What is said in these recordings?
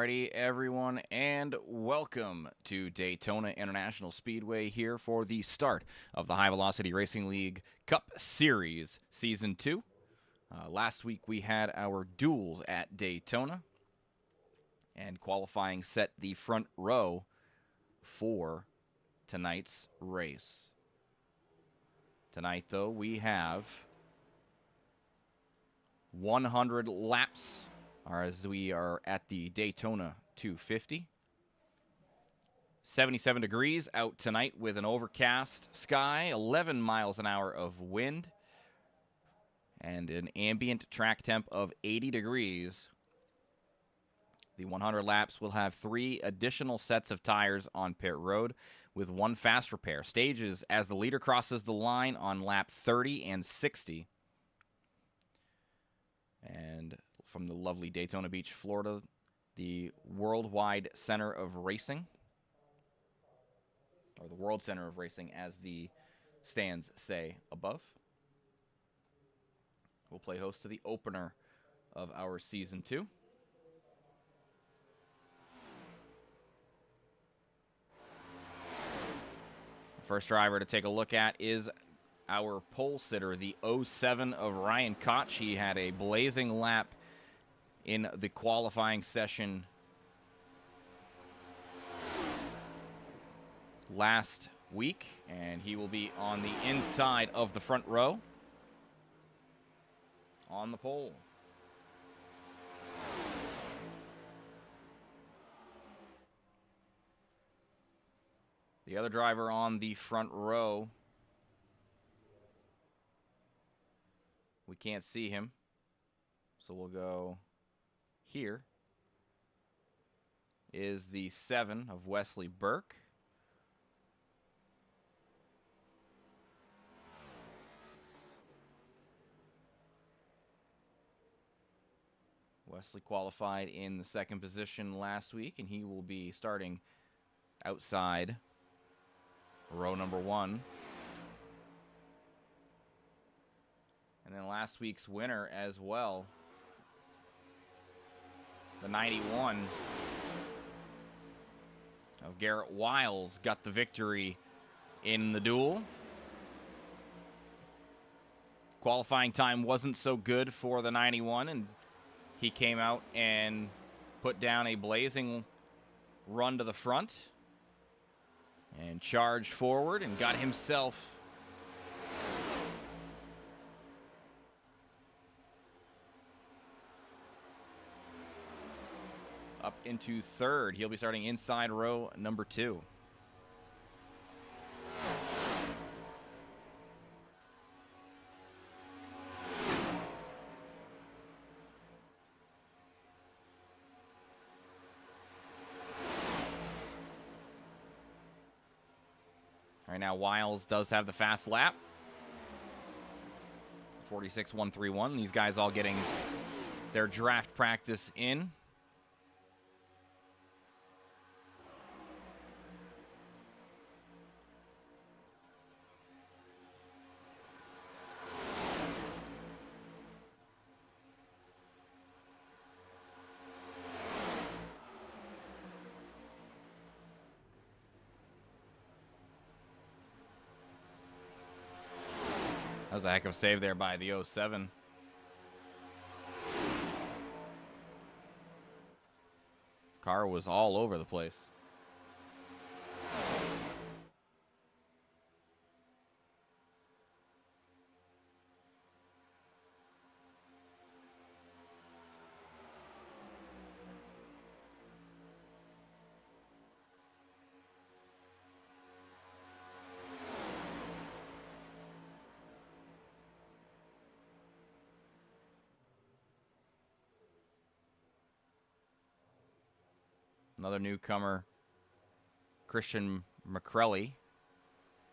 Alrighty, everyone, and welcome to Daytona International Speedway here for the start of the High Velocity Racing League Cup Series Season 2. Last week we had our duels at Daytona, and qualifying set the front row for tonight's race. Tonight, though, we have 100 laps as we are at the Daytona 250. 77 degrees out tonight with an overcast sky, 11 miles an hour of wind, and an ambient track temp of 80 degrees. The 100 laps will have 3 additional sets of tires on pit road with 1 fast repair. Stages as the leader crosses the line on lap 30 and 60. And from the lovely Daytona Beach, Florida, the Worldwide Center of Racing, or the World Center of Racing as the stands say above, will play host to the opener of our Season 2. The first driver to take a look at is our pole sitter, the 07 of Ryan Koch. He had a blazing lap in the qualifying session last week, and he will be on the inside of the front row on the pole. The other driver on the front row, we can't see him, so we'll go here, is the 7 of Wesley Burke. Wesley qualified in the 2nd position last week, and he will be starting outside row number 1. And then last week's winner as well, the 91 of Garrett Wiles, got the victory in the duel. Qualifying time wasn't so good for the 91, and he came out and put down a blazing run to the front and charged forward and got himself up into 3rd. He'll be starting inside row number 2. Right now, Wiles does have the fast lap. 46.131. These guys all getting their draft practice in. That was a heck of a save there by the 07. Car was all over the place. Another newcomer, Christian McCrelly,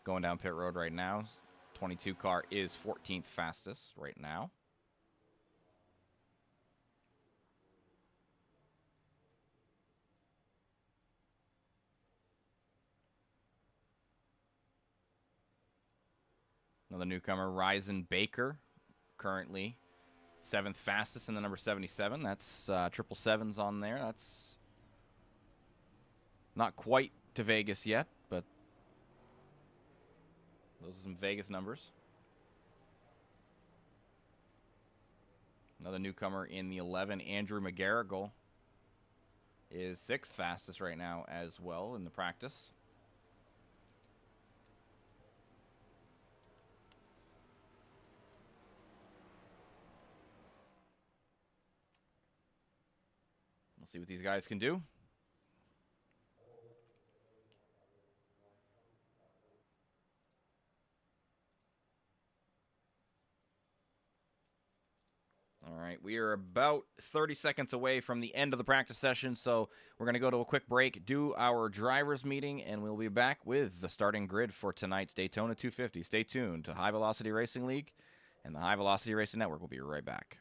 going down pit road right now. 22 car is 14th fastest right now. Another newcomer, Ryzen Baker, currently 7th fastest in the number 77. That's 777s on there. That's Not quite to Vegas yet, but those are some Vegas numbers. Another newcomer in the 11, Andrew McGarrigle, is 6th fastest right now as well in the practice. We'll see what these guys can do. All right, we are about 30 seconds away from the end of the practice session, so we're going to go to a quick break, do our drivers meeting, and we'll be back with the starting grid for tonight's Daytona 250. Stay tuned to High Velocity Racing League and the High Velocity Racing Network. We'll be right back.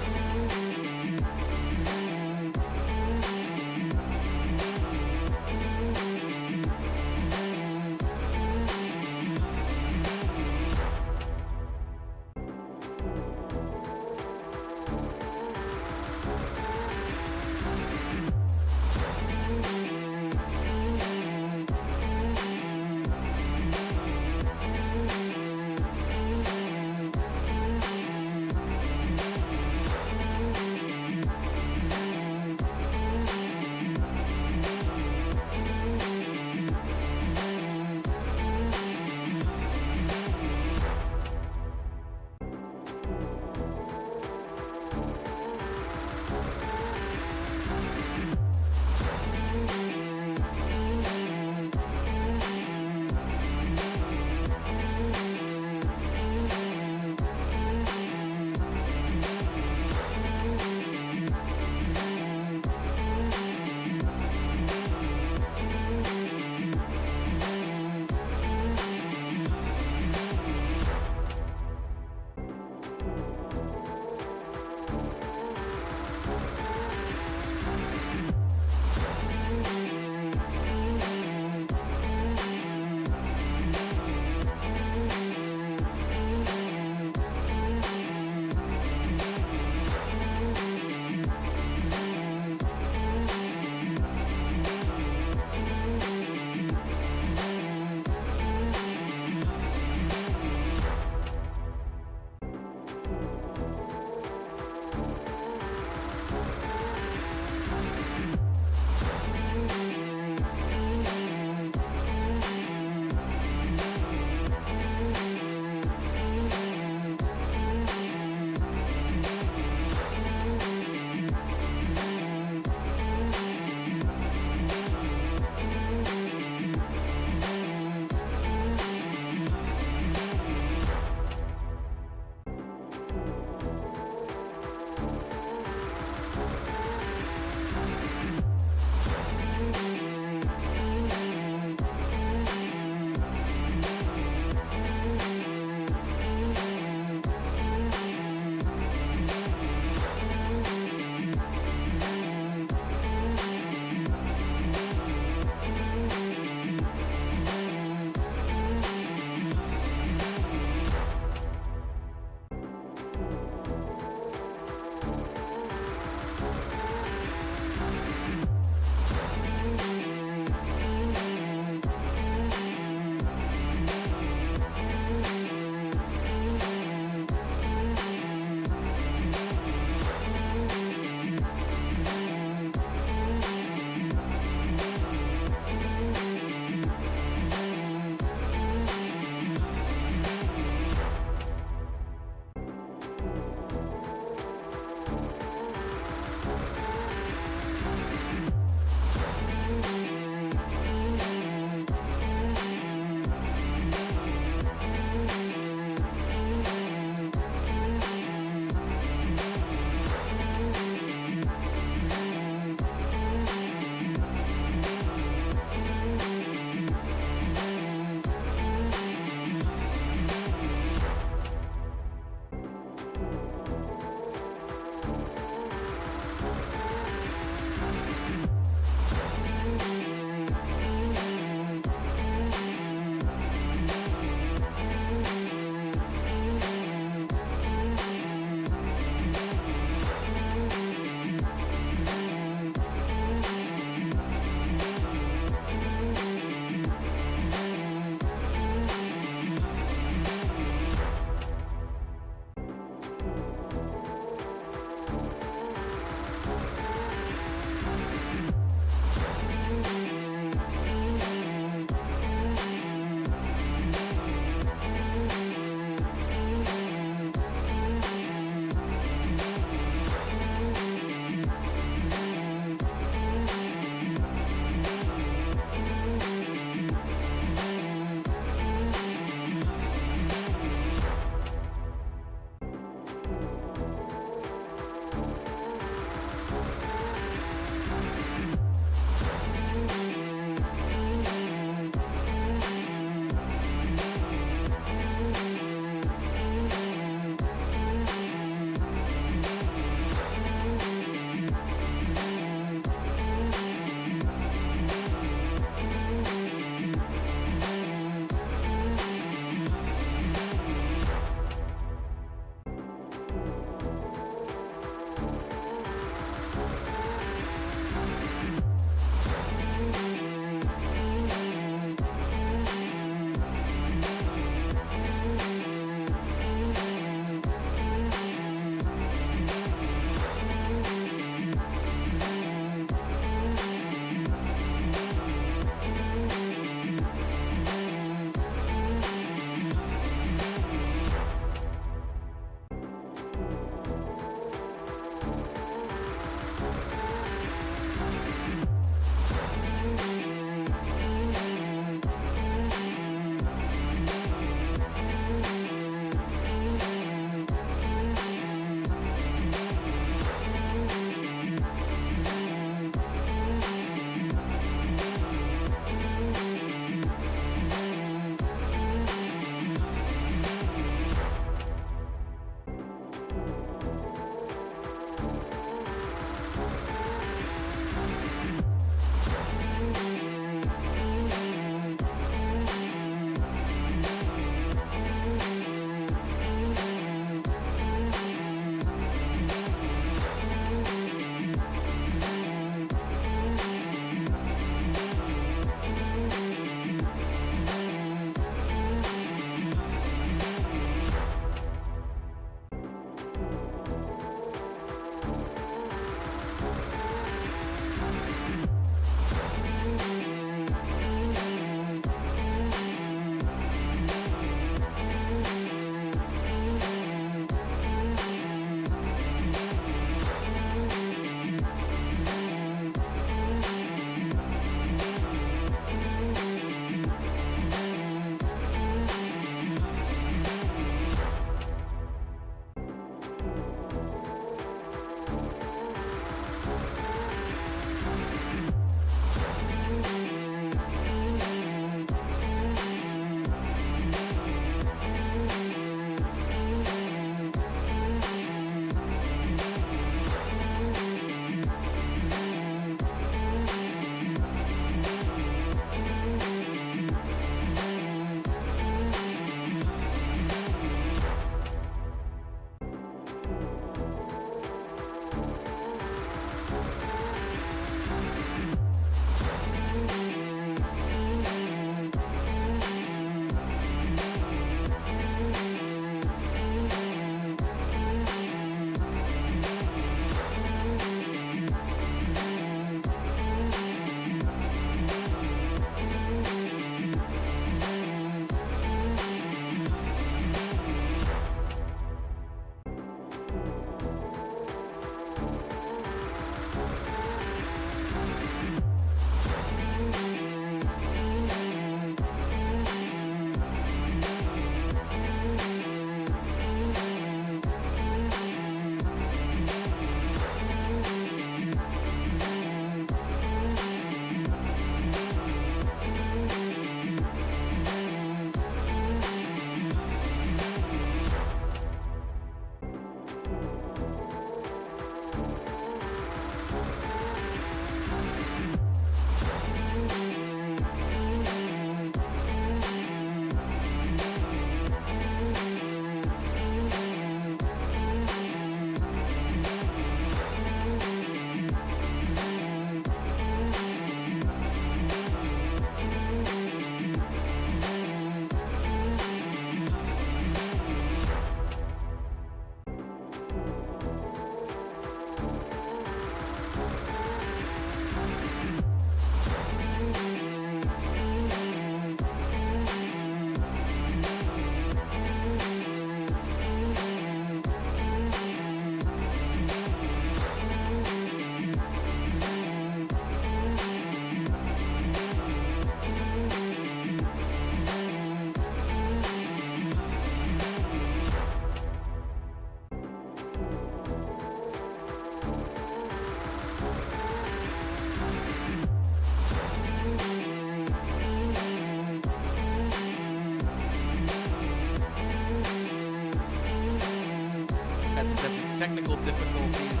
technical difficulties.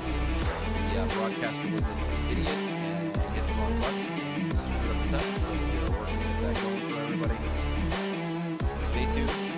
The broadcaster was an idiot and hit the wrong button and screwed up the session, so we are working to get that going for everybody. Stay tuned.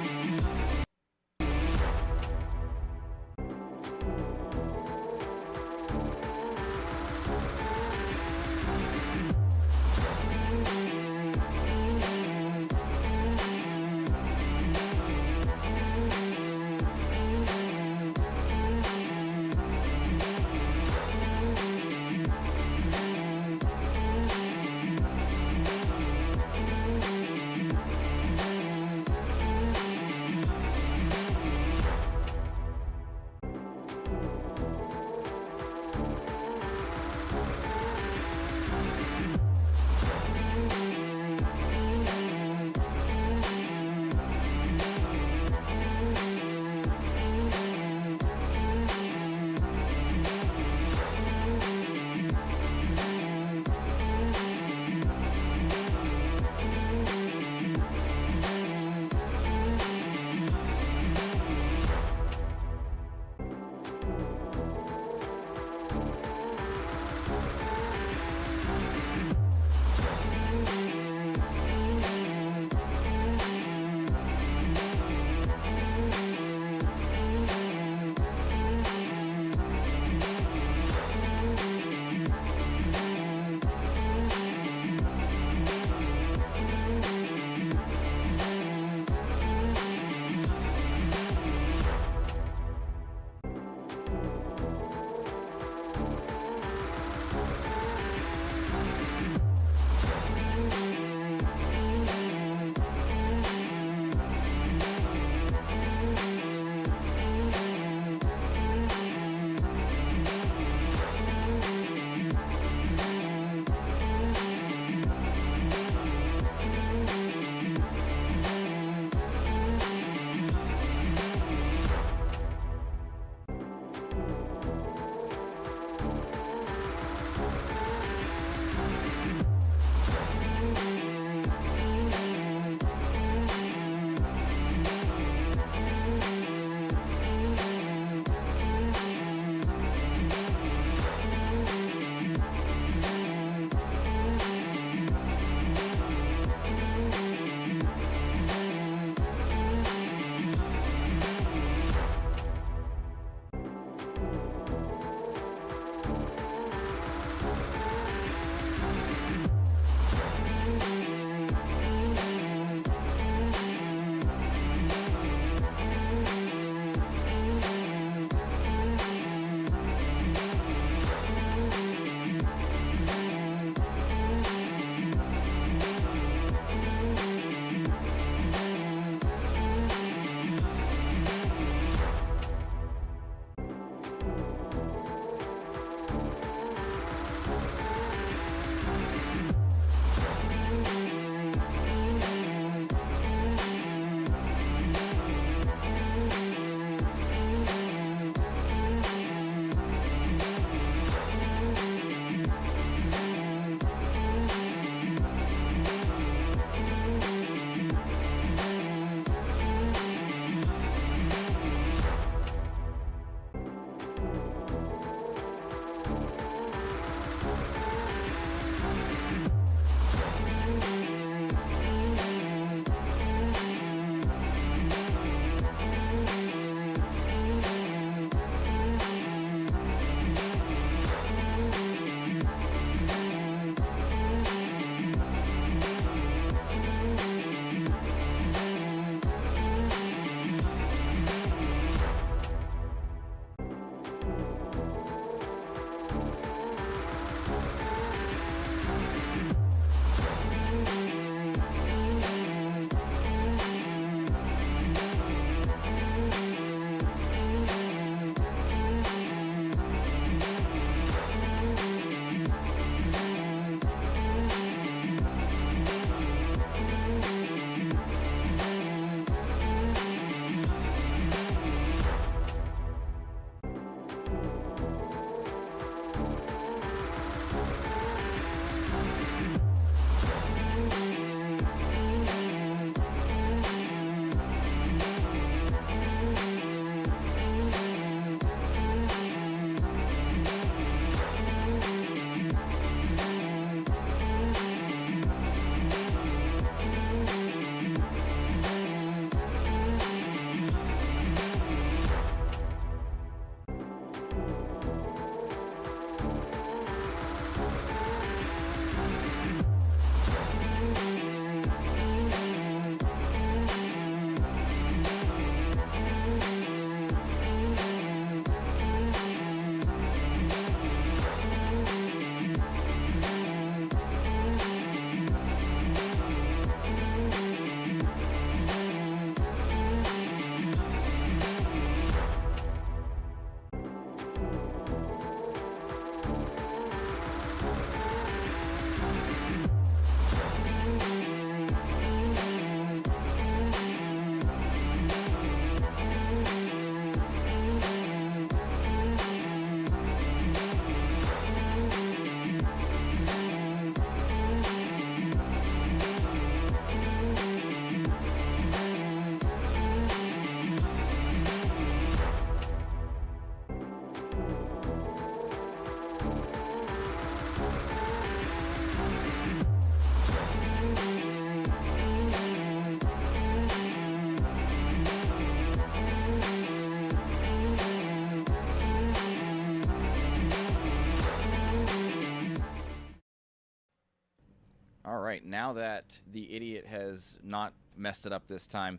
All right, now that the idiot has not messed it up this time,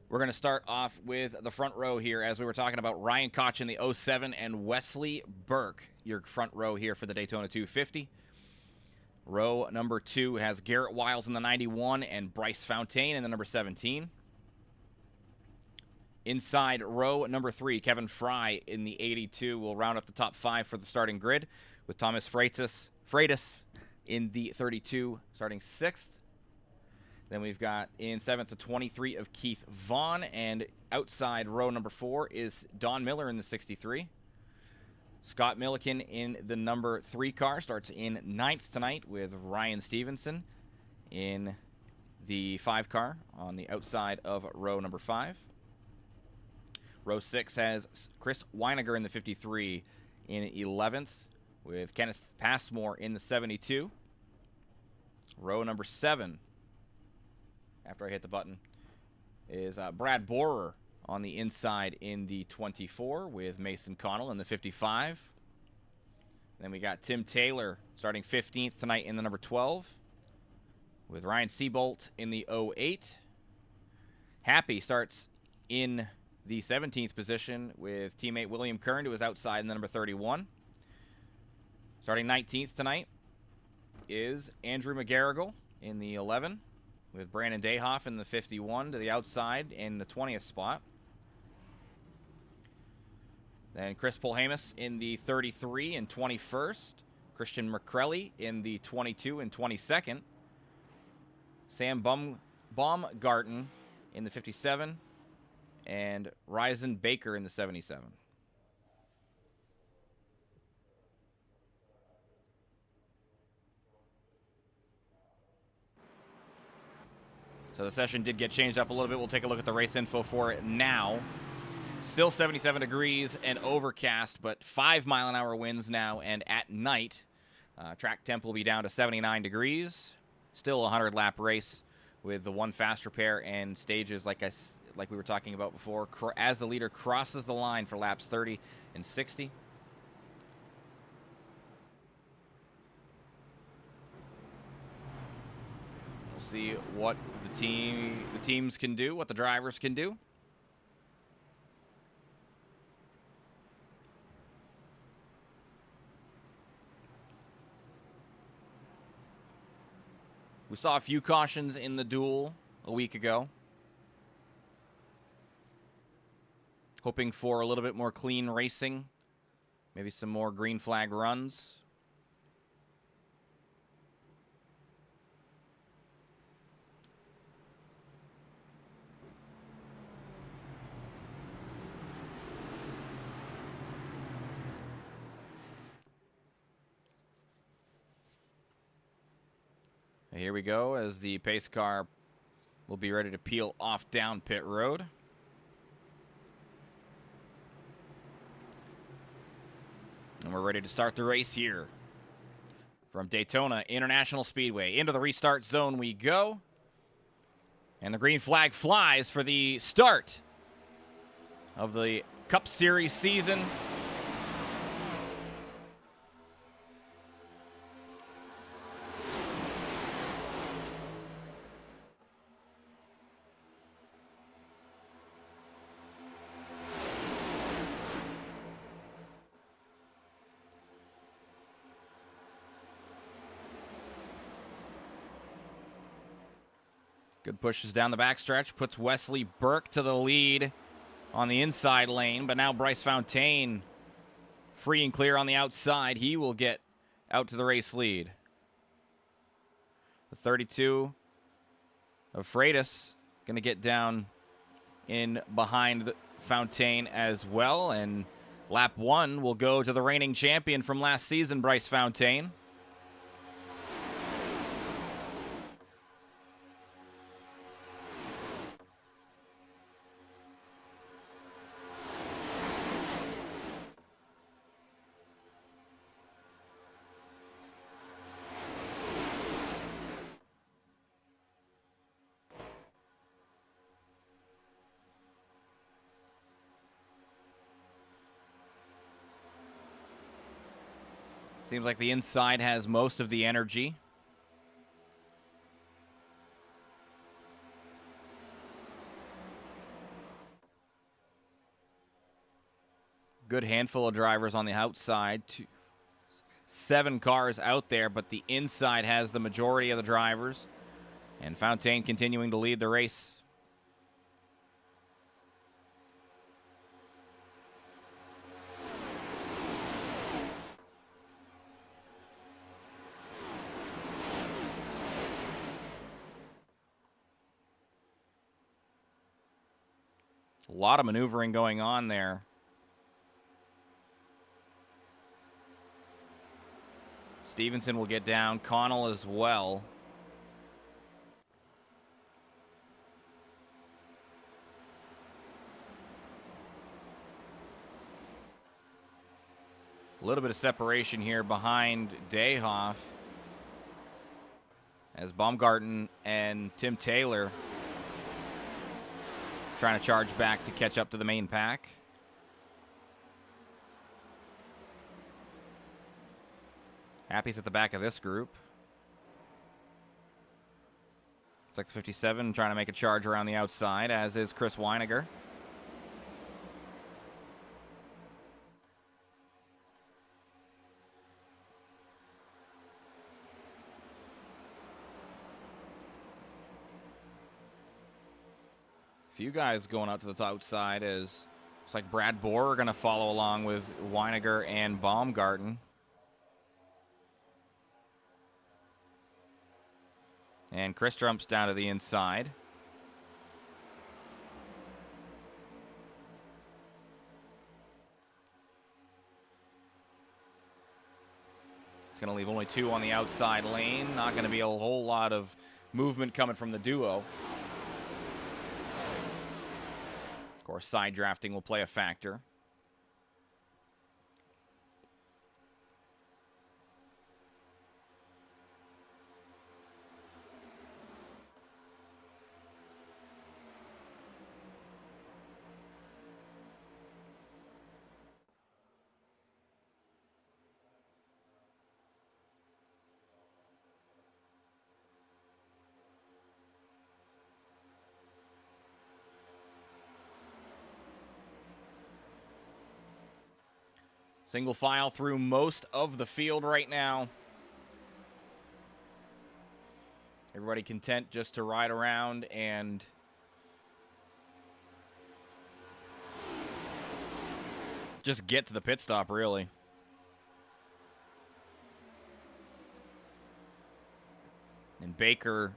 we're going to start off with the front row here, as we were talking about Ryan Koch in the 07 and Wesley Burke, your front row here for the Daytona 250. Row number 2 has Garrett Wiles in the 91 and Bryce Fountaine in the number 17. Inside row number 3, Kevin Fry in the 82 will round up the top 5 for the starting grid, with Thomas Freitas in the 32 starting 6th. Then we've got in 7th to 23 of Keith Vaughn, and outside row number 4 is Don Miller in the 63. Scott Milliken in the number 3 car starts in 9th tonight, with Ryan Stevenson in the 5 car on the outside of row number 5. Row 6 has Chris Weiniger in the 53 in 11th, with Kenneth Passmore in the 72. Row number 7, after I hit the button, is Brad Borer on the inside in the 24, with Mason Connell in the 55. Then we got Tim Taylor starting 15th tonight in the number 12, with Ryan Seabolt in the 08. Happy starts in the 17th position with teammate William Kern, who is outside in the number 31. Starting 19th tonight is Andrew McGarrigle in the 11, with Brandon Dayhoff in the 51 to the outside in the 20th spot. Then Chris Polhamus in the 33 and 21st. Christian McCrelly in the 22 and 22nd. Sam Baumgarten in the 57. And Ryzen Baker in the 77. So the session did get changed up a little bit. We'll take a look at the race info for it now. Still 77 degrees and overcast, but 5-mile-an-hour winds now, and at night, track temp will be down to 79 degrees. Still a 100-lap race with the one fast repair and stages like we were talking about before, as the leader crosses the line for laps 30 and 60. We'll see what the teams can do, what the drivers can do. We saw a few cautions in the duel a week ago. Hoping for a little bit more clean racing. Maybe some more green flag runs. Here we go as the pace car will be ready to peel off down pit road. And we're ready to start the race here. From Daytona International Speedway, into the restart zone we go. And the green flag flies for the start of the Cup Series season. Good pushes down the backstretch, puts Wesley Burke to the lead on the inside lane, but now Bryce Fountaine free and clear on the outside. He will get out to the race lead. The 32 of Freitas going to get down in behind Fountaine as well, and lap 1 will go to the reigning champion from last season, Bryce Fountaine. Seems like the inside has most of the energy. good handful of drivers on the outside. 7 cars out there, but the inside has the majority of the drivers. And Fontaine continuing to lead the race. A lot of maneuvering going on there. Stevenson will get down. Connell as well. A little bit of separation here behind Dayhoff as Baumgarten and Tim Taylor trying to charge back to catch up to the main pack. Happy's at the back of this group. It's like the 57 trying to make a charge around the outside, as is Chris Weiniger. Few guys going out to the outside as it's like Brad Bohr are going to follow along with Weiniger and Baumgarten. And Chris jumps down to the inside. It's going to leave only 2 on the outside lane. Not going to be a whole lot of movement coming from the duo. Of course, side drafting will play a factor. Single file through most of the field right now. Everybody content just to ride around and just get to the pit stop, really. And Baker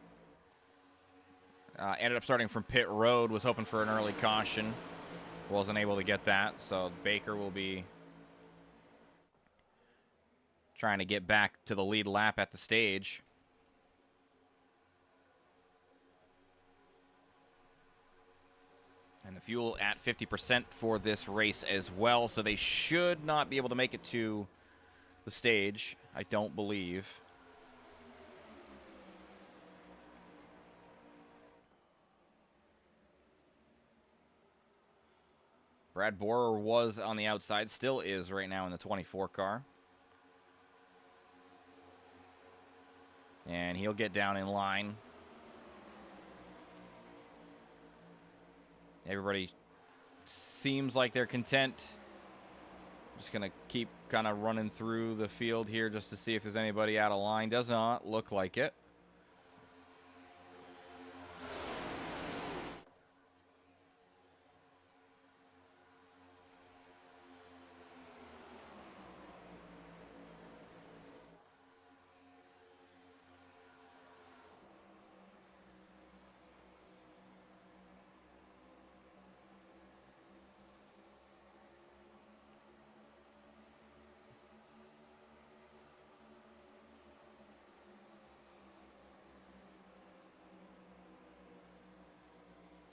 ended up starting from pit road, was hoping for an early caution. Wasn't able to get that, so Baker will be trying to get back to the lead lap at the stage. And the fuel at 50% for this race as well, so they should not be able to make it to the stage, I don't believe. Brad Borer was on the outside, still is right now in the 24 car. And he'll get down in line. Everybody seems like they're content. Just going to keep kind of running through the field here just to see if there's anybody out of line. Does not look like it.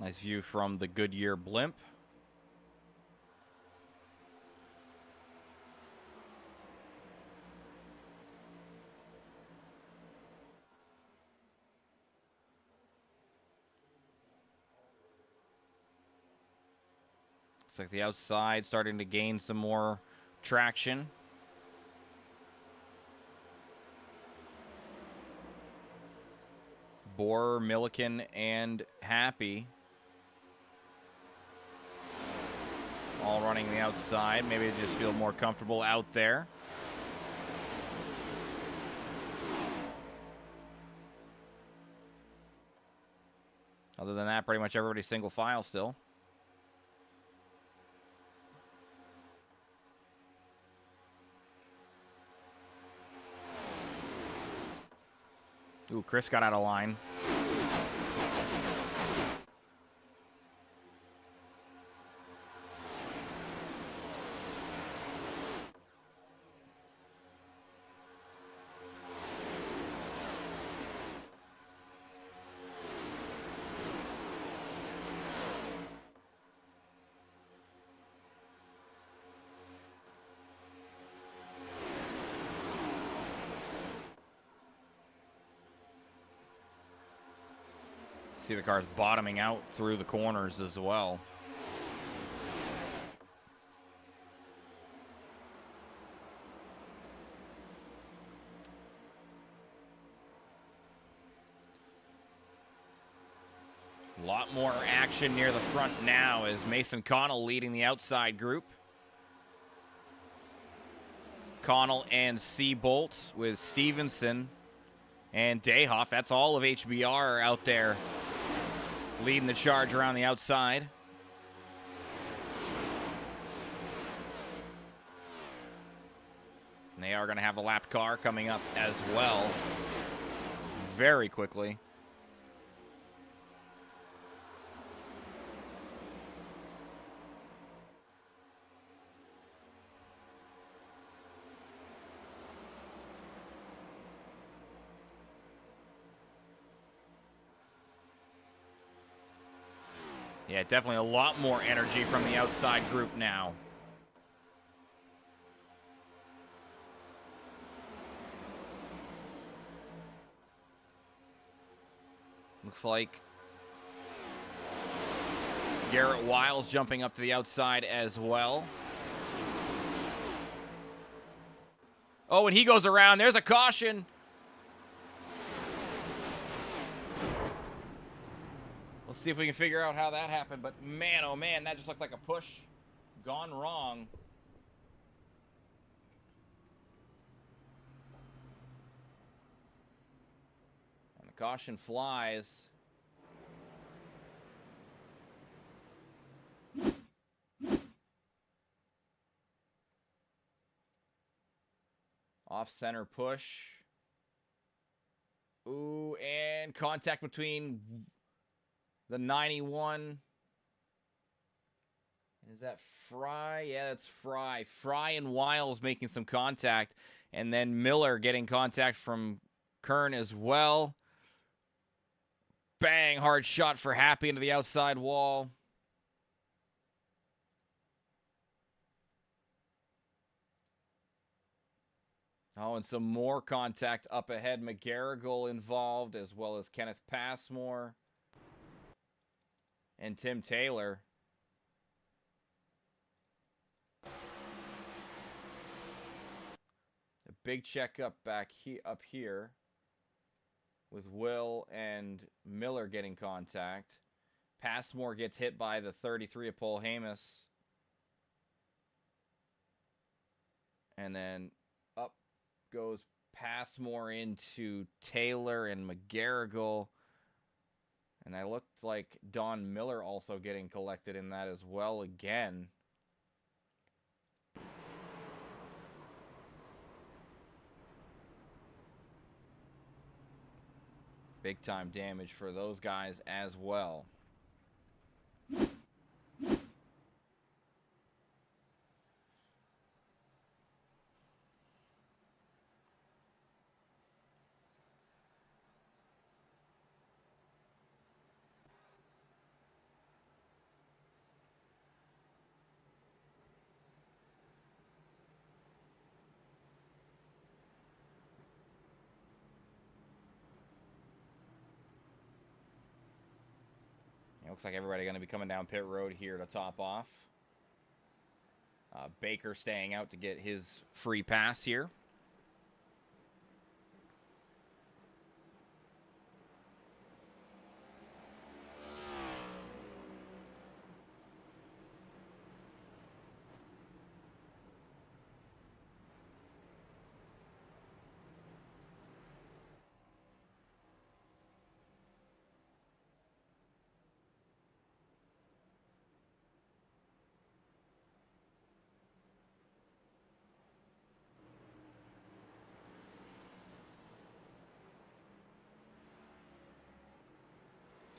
Nice view from the Goodyear blimp. Looks like the outside starting to gain some more traction. Borer, Milliken, and Happy all running the outside. Maybe they just feel more comfortable out there. Other than that, pretty much everybody's single file still. Ooh, Chris got out of line. See the cars bottoming out through the corners as well. A lot more action near the front now as Mason Connell leading the outside group. Connell and Seabolt with Stevenson and Dayhoff. That's all of HBR out there leading the charge around the outside. And they are going to have the lapped car coming up as well very quickly. Yeah, definitely a lot more energy from the outside group now. Looks like Garrett Wiles jumping up to the outside as well. Oh, and he goes around. There's a caution. Let's see if we can figure out how that happened. But man, oh man, that just looked like a push gone wrong. And the caution flies. Off-center push. Ooh, and contact between the 91. Is that Fry? Yeah, that's Fry. Fry and Wiles making some contact. And then Miller getting contact from Kern as well. Bang, hard shot for Happy into the outside wall. Oh, and some more contact up ahead. McGarrigle involved, as well as Kenneth Passmore and Tim Taylor. A big checkup up here with Will and Miller getting contact. Passmore gets hit by the 33 of Paul Hamus. And then up goes Passmore into Taylor and McGarrigle. And that looked like Don Miller also getting collected in that as well again. Big time damage for those guys as well. Looks like everybody going to be coming down pit road here to top off. Baker staying out to get his free pass here.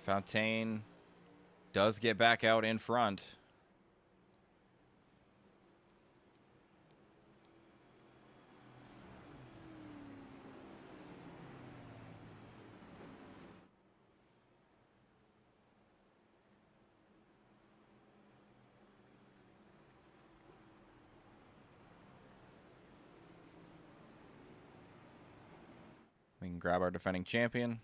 Fontaine does get back out in front. We can grab our defending champion.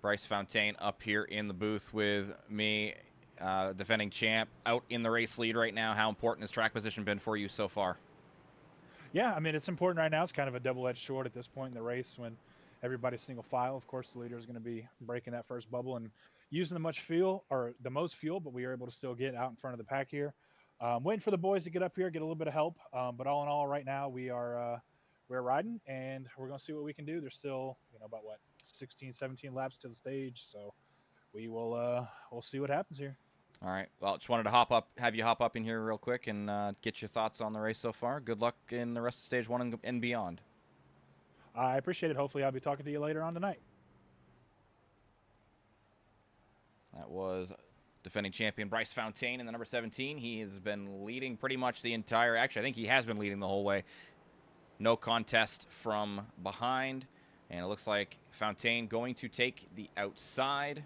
Bryce Fontaine up here in the booth with me, defending champ, out in the race lead right now. How important has track position been for you so far? Yeah, I mean, it's important right now. It's kind of a double-edged sword at this point in the race when everybody's single file. Of course, the leader is going to be breaking that first bubble and using the most fuel, but we are able to still get out in front of the pack here. Waiting for the boys to get up here, get a little bit of help. But all in all, right now we're riding, and we're going to see what we can do. There's still, about 16, 17 laps to the stage, so we'll see what happens here. All right. Well, just wanted to have you hop up in here real quick and get your thoughts on the race so far. Good luck in the rest of stage 1 and beyond. I appreciate it. Hopefully, I'll be talking to you later on tonight. That was defending champion Bryce Fontaine in the number 17. He has been leading pretty much the entire... Actually, I think he has been leading the whole way. No contest from behind. And it looks like Fontaine going to take the outside.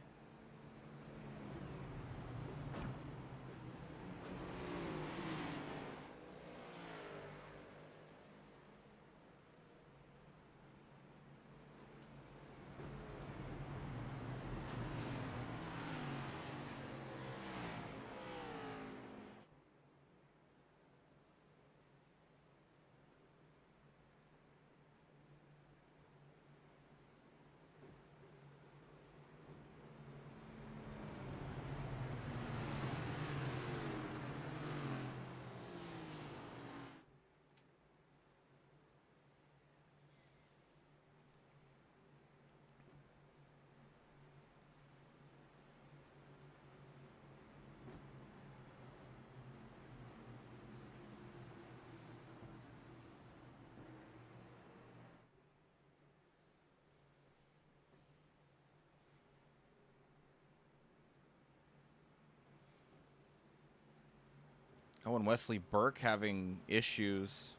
Oh, and Wesley Burke having issues.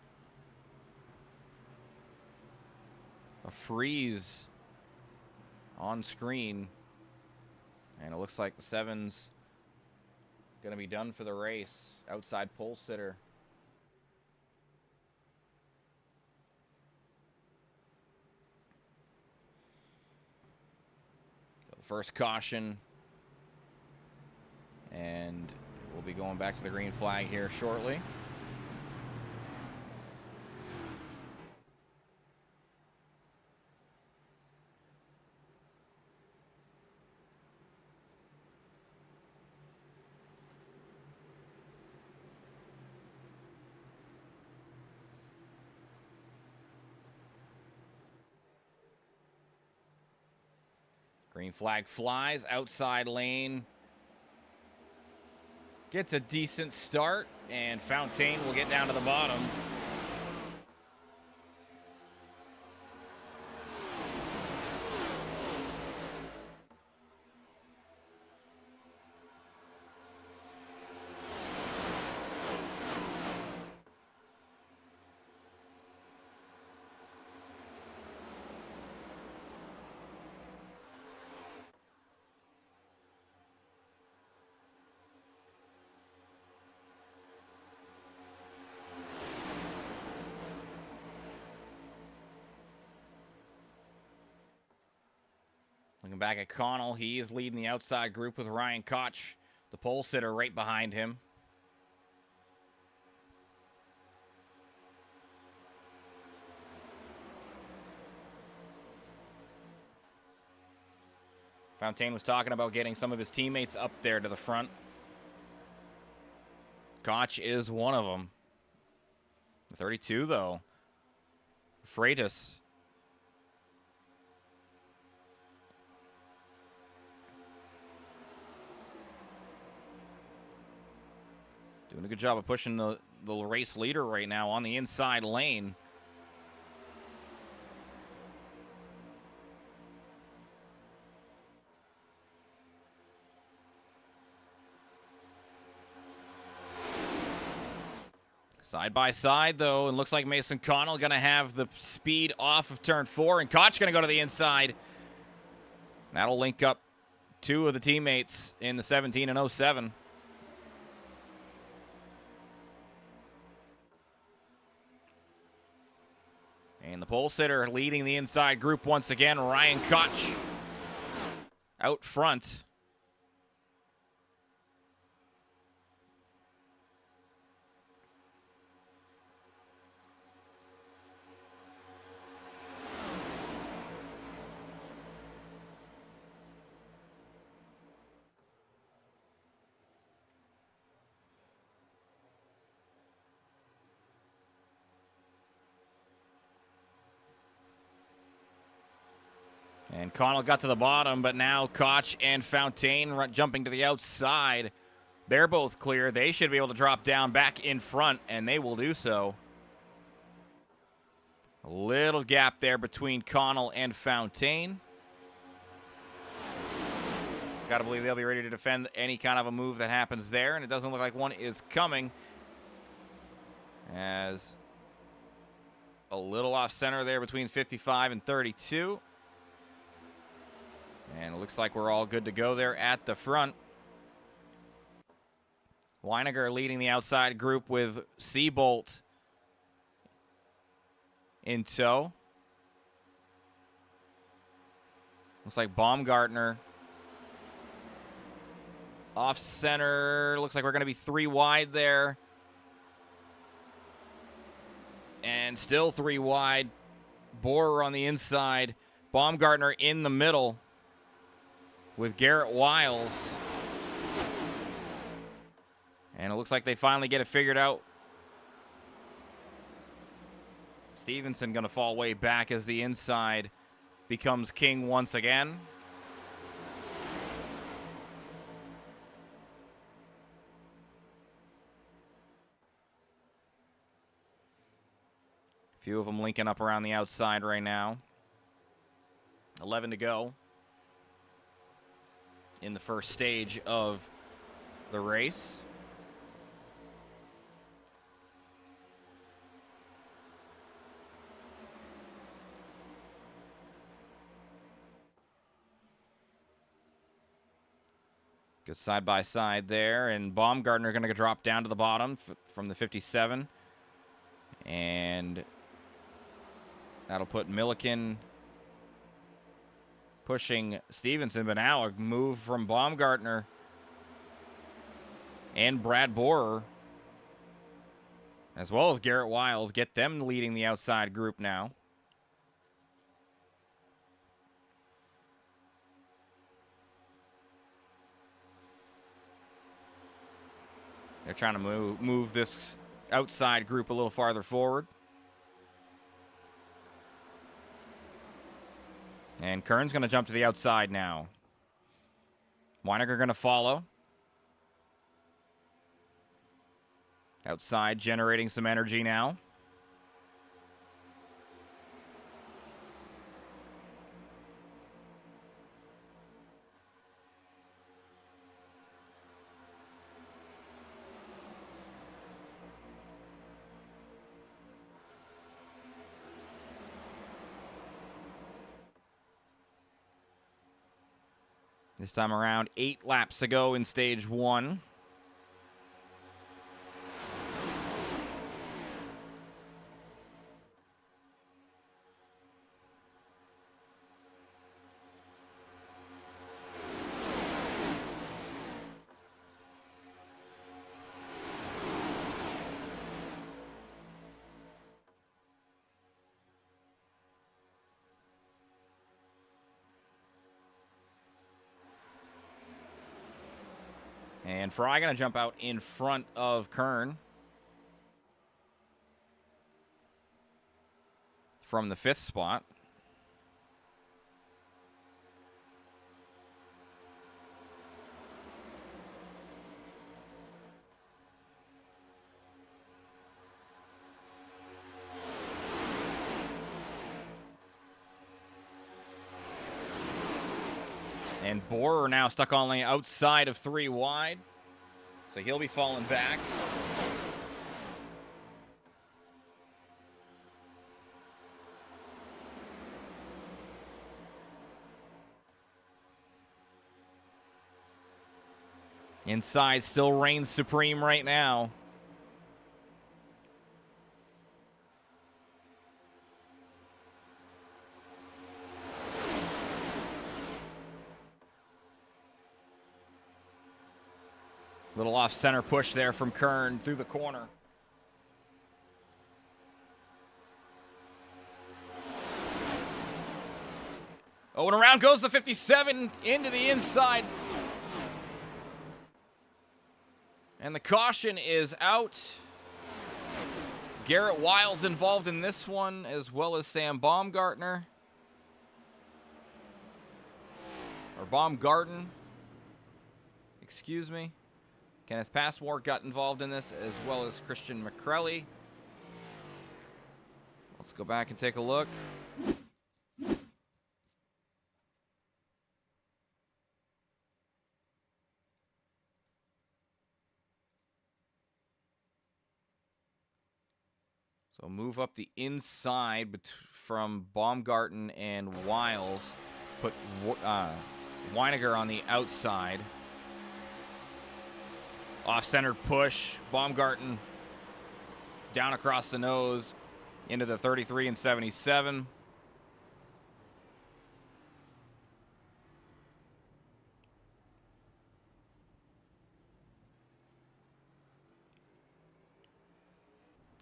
A freeze on screen. And it looks like the 7's going to be done for the race. Outside pole sitter. So the first caution. And we'll be going back to the green flag here shortly. Green flag flies, outside lane. Gets a decent start, and Fontaine will get down to the bottom. Looking back at Connell, he is leading the outside group with Ryan Koch, the pole sitter, right behind him. Fontaine was talking about getting some of his teammates up there to the front. Koch is one of them. 32, though. Freitas. Doing a good job of pushing the race leader right now on the inside lane. Side by side, though, and looks like Mason Connell going to have the speed off of turn 4, and Koch going to go to the inside. That'll link up 2 of the teammates in the 17 and 07. And the pole sitter leading the inside group once again, Ryan Koch out front. And Connell got to the bottom, but now Koch and Fontaine jumping to the outside. They're both clear. They should be able to drop down back in front, and they will do so. A little gap there between Connell and Fontaine. Got to believe they'll be ready to defend any kind of a move that happens there, and it doesn't look like one is coming. As a little off center there between 55 and 32. And it looks like we're all good to go there at the front. Weiniger leading the outside group with Seabolt in tow. Looks like Baumgartner off center. Looks like we're going to be 3 wide there. And still 3 wide. Borer on the inside. Baumgartner in the middle with Garrett Wiles. And it looks like they finally get it figured out. Stevenson going to fall way back as the inside becomes king once again. A few of them linking up around the outside right now. 11 to go in the first stage of the race. Good side by side there, and Baumgartner going to drop down to the bottom from the 57. And that'll put Milliken pushing Stevenson, but now a move from Baumgartner and Brad Borer, as well as Garrett Wiles, get them leading the outside group now. They're trying to move this outside group a little farther forward. And Kern's going to jump to the outside now. Weiniger going to follow. Outside generating some energy now. This time around, 8 laps to go in stage 1. And Fry going to jump out in front of Kern from the 5th spot. And Borer now stuck on lane outside of 3 wide. So he'll be falling back. Inside still reigns supreme right now. Little off-center push there from Kern through the corner. Oh, and around goes the 57 into the inside. And the caution is out. Garrett Wiles involved in this one, as well as Sam Baumgartner. Or Baumgarten. Excuse me. Kenneth Passmore got involved in this, as well as Christian McCrelly. Let's go back and take a look. So move up the inside from Baumgarten and Wiles. Put Weiniger on the outside. Off-centered push. Baumgarten down across the nose into the 33 and 77.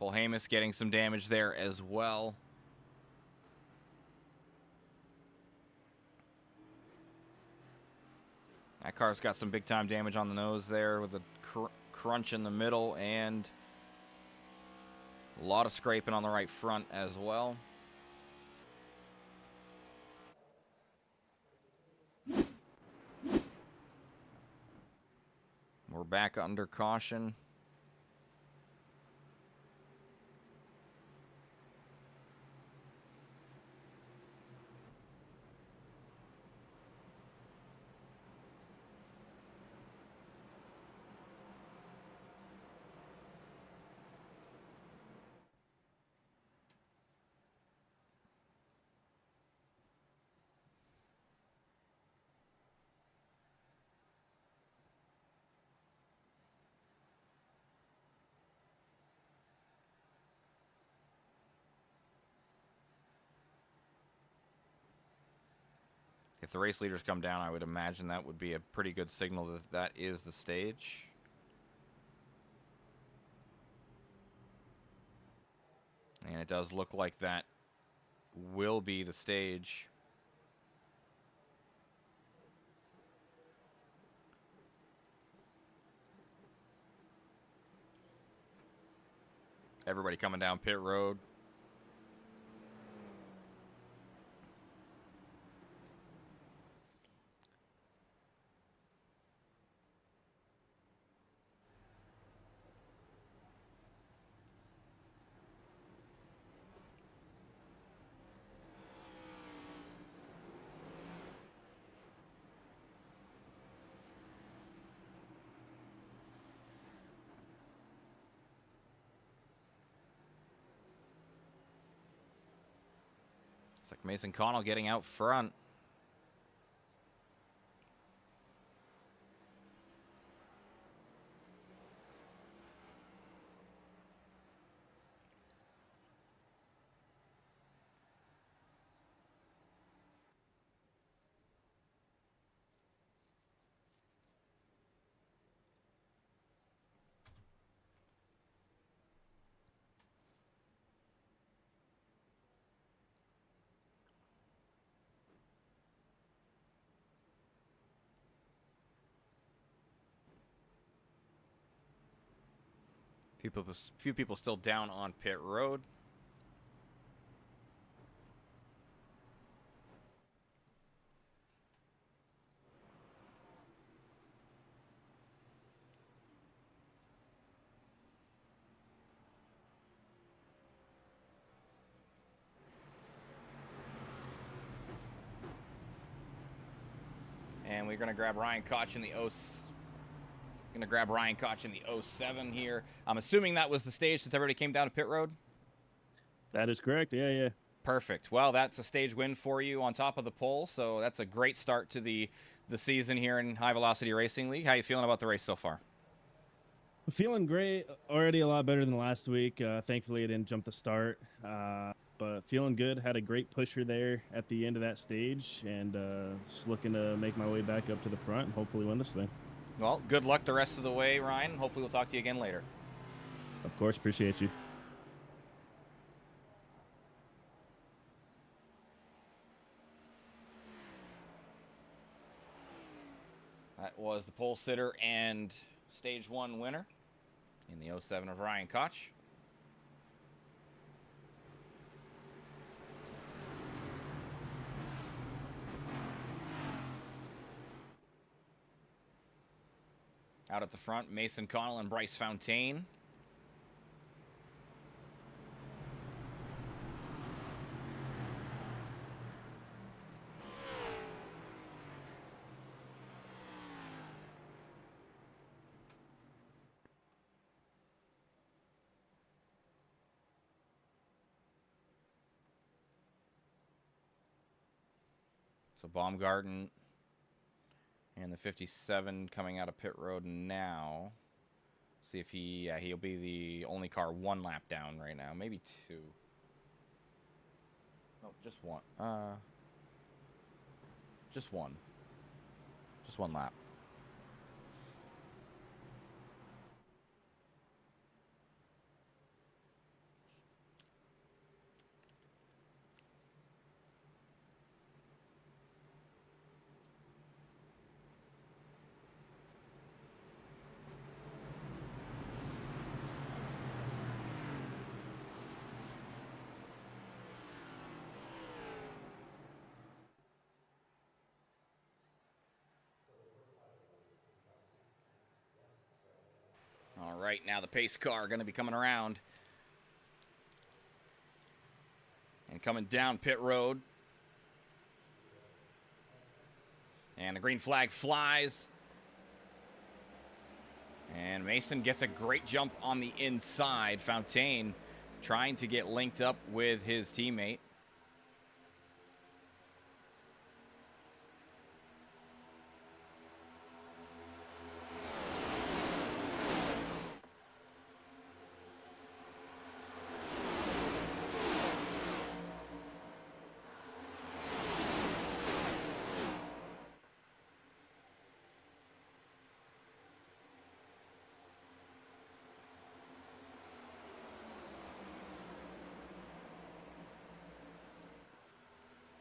Polhamus getting some damage there as well. That car's got some big-time damage on the nose there with a crunch in the middle and a lot of scraping on the right front as well. We're back under caution. If the race leaders come down, I would imagine that would be a pretty good signal that that is the stage. And it does look like that will be the stage. Everybody coming down pit road. It's like Mason Connell getting out front. Few people still down on pit road. and we're going to grab Ryan Koch in the 07 here. I'm assuming that was the stage since everybody came down to pit road. That is correct. Yeah. Perfect. Well, that's a stage win for you on top of the pole, so that's a great start to the season here in High Velocity Racing League. How you feeling about the race so far? Feeling great. Already a lot better than last week. Thankfully, I didn't jump the start, but feeling good. Had a great pusher there at the end of that stage, and just looking to make my way back up to the front and hopefully win this thing. Well, good luck the rest of the way, Ryan. Hopefully we'll talk to you again later. Of course, appreciate you. That was the pole sitter and stage 1 winner in the 07 of Ryan Koch. Out at the front, Mason Connell and Bryce Fontaine. So Baumgarten and the 57 coming out of pit road now. See if he'll be the only car 1 lap down right now, maybe 2. No, just 1. Just 1. Just 1 lap. All right, now the pace car going to be coming around. And coming down pit road. And the green flag flies. And Mason gets a great jump on the inside. Fontaine trying to get linked up with his teammate.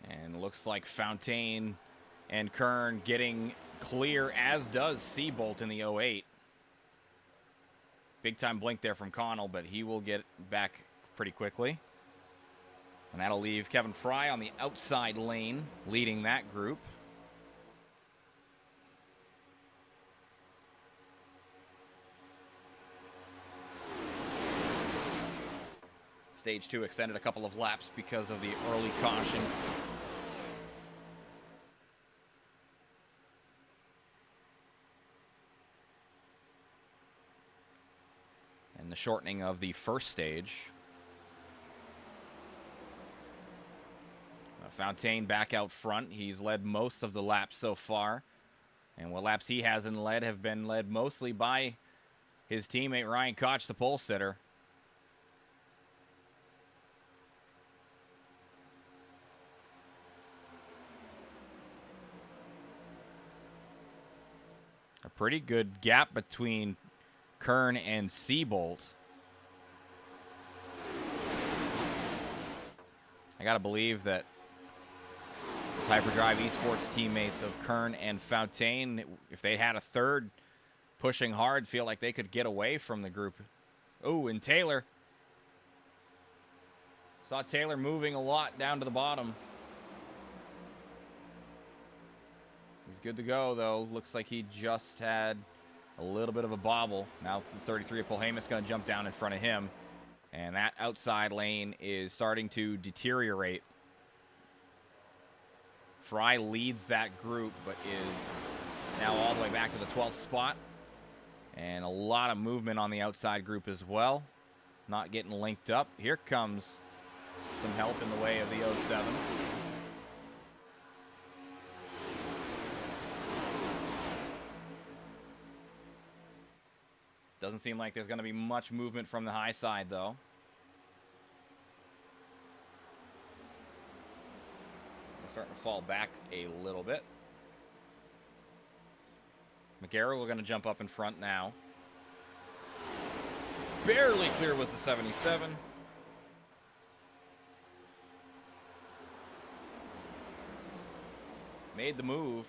And looks like Fontaine and Kern getting clear, as does Seabolt in the 08. Big time blink there from Connell, but he will get back pretty quickly. And that'll leave Kevin Fry on the outside lane, leading that group. Stage 2 extended a couple of laps because of the early caution. And the shortening of the first stage. Fontaine back out front. He's led most of the laps so far. And what laps he hasn't led have been led mostly by his teammate Ryan Koch, the pole sitter. A pretty good gap between Kern and Seabolt. I gotta believe that the Hyperdrive Esports teammates of Kern and Fontaine, if they had a third pushing hard, feel like they could get away from the group. Oh, and Taylor. Saw Taylor moving a lot down to the bottom. He's good to go, though. Looks like he just had a little bit of a bobble. Now the 33 of Polhemus going to jump down in front of him. And that outside lane is starting to deteriorate Fry leads that group, but is now all the way back to the 12th spot. And a lot of movement on the outside group as well. Not getting linked up. Here comes some help in the way of the 07. Doesn't seem like there's going to be much movement from the high side, though. They're starting to fall back a little bit. McGarrett, we're going to jump up in front now. Barely clear was the 77. Made the move.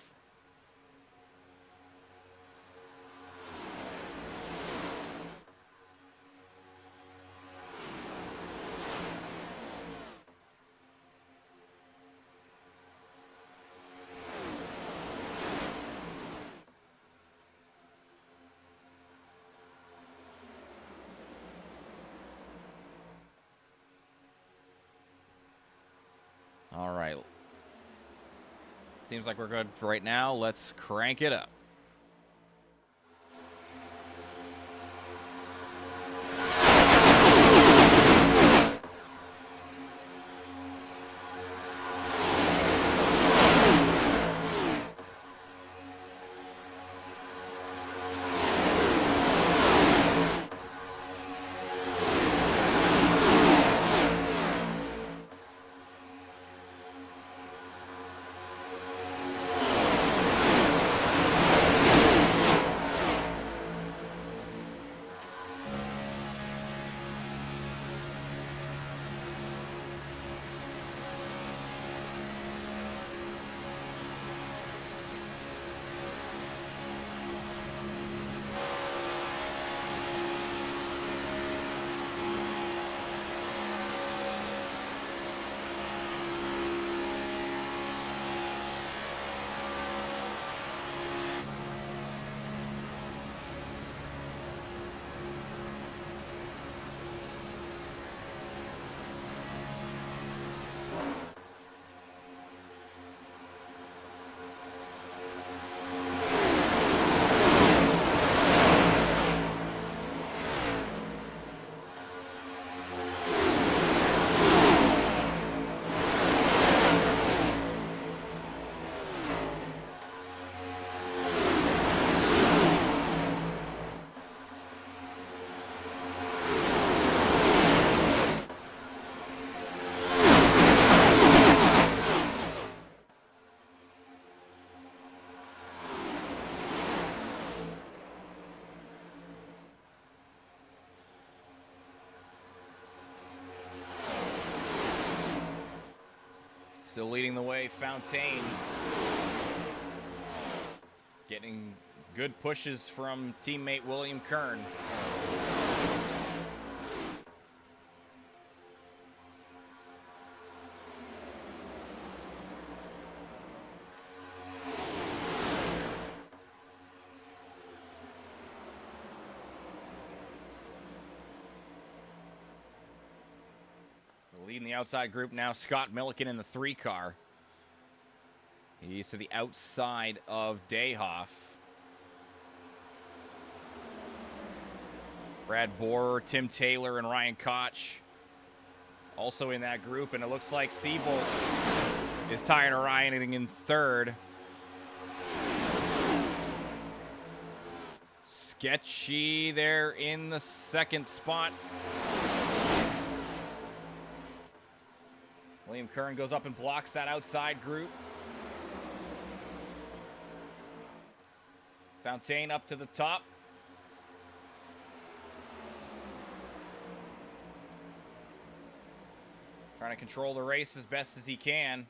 All right. Seems like we're good for right now. Let's crank it up. Still leading the way, Fontaine. Getting good pushes from teammate William Kern. Leading the outside group now, Scott Milliken in the 3 car. He's to the outside of Dayhoff. Brad Borer, Tim Taylor, and Ryan Koch also in that group, and it looks like Seabolt is tying Ryan in 3rd. Sketchy there in the 2nd spot. William Kern goes up and blocks that outside group. Fontaine up to the top. Trying to control the race as best as he can.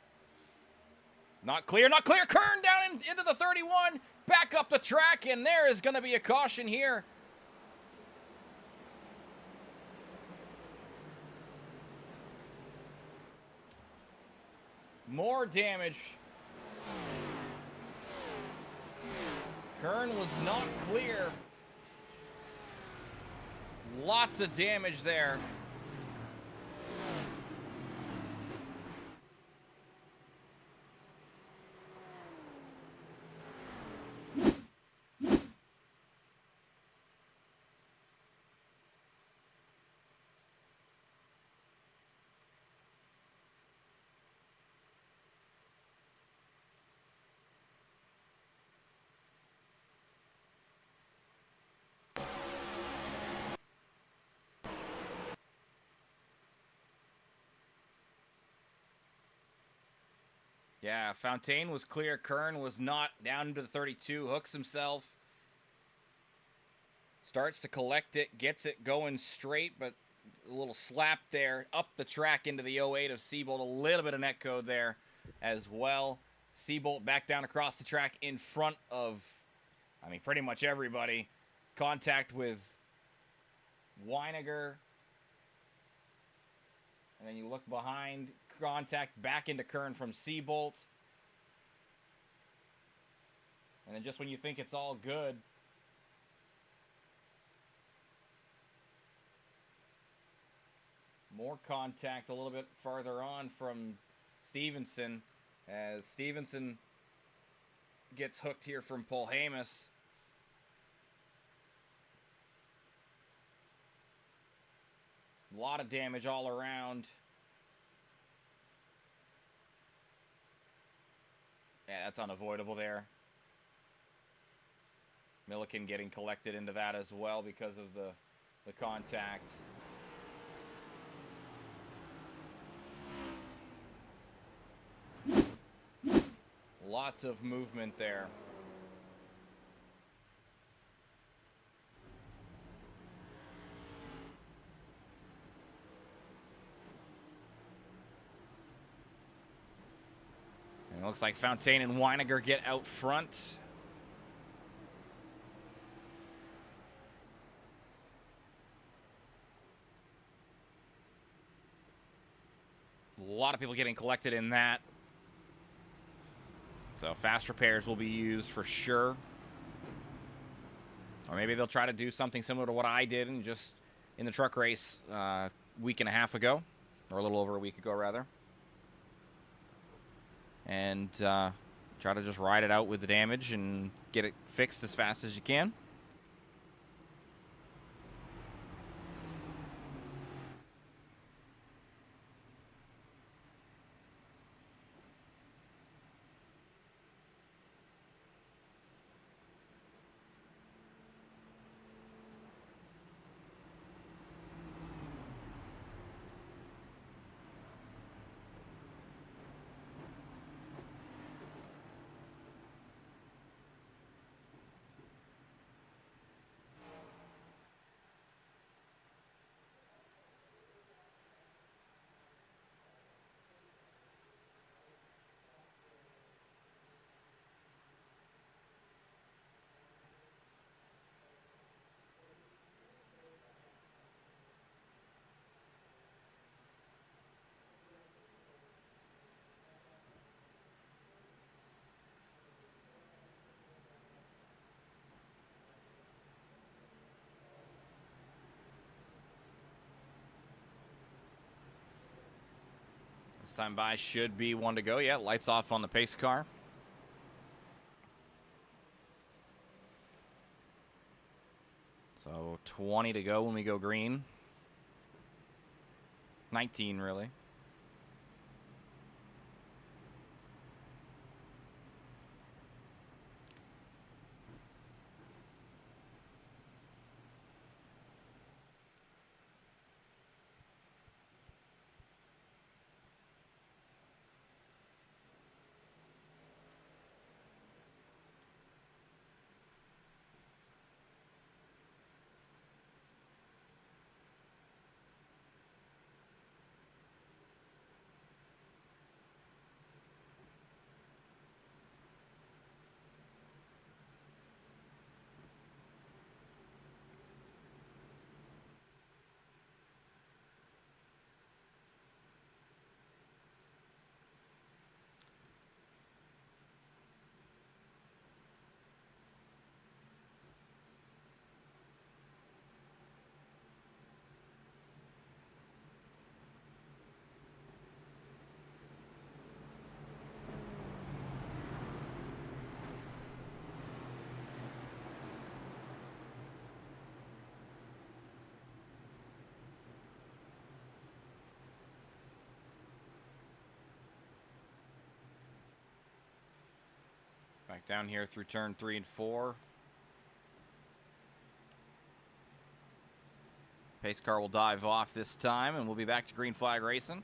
Not clear, not clear. Kern down into the 31. Back up the track, and there is going to be a caution here. More damage. Kern was not clear. Lots of damage there. Yeah, Fontaine was clear. Kern was not. Down into the 32. Hooks himself. Starts to collect it. Gets it going straight, but a little slap there. Up the track into the 08 of Seabolt. A little bit of netcode there as well. Seabolt back down across the track in front of, I mean, pretty much everybody. Contact with Weiniger. And then you look behind, contact back into Kern from Seabolt. And then just when you think it's all good, more contact a little bit farther on from Stevenson, as Stevenson gets hooked here from Polhamus. A lot of damage all around. Yeah, that's unavoidable there. Milliken getting collected into that as well because of the contact. Lots of movement there. And it looks like Fontaine and Weiniger get out front. A lot of people getting collected in that. So fast repairs will be used for sure. Or maybe they'll try to do something similar to what I did in the truck race a week and a half ago. Or a little over a week ago, rather. And try to just ride it out with the damage and get it fixed as fast as you can. This time by should be one to go. Yeah, lights off on the pace car. So 20 to go when we go green. 19, really. Back down here through turn 3 and 4. Pace car will dive off this time, and we'll be back to green flag racing.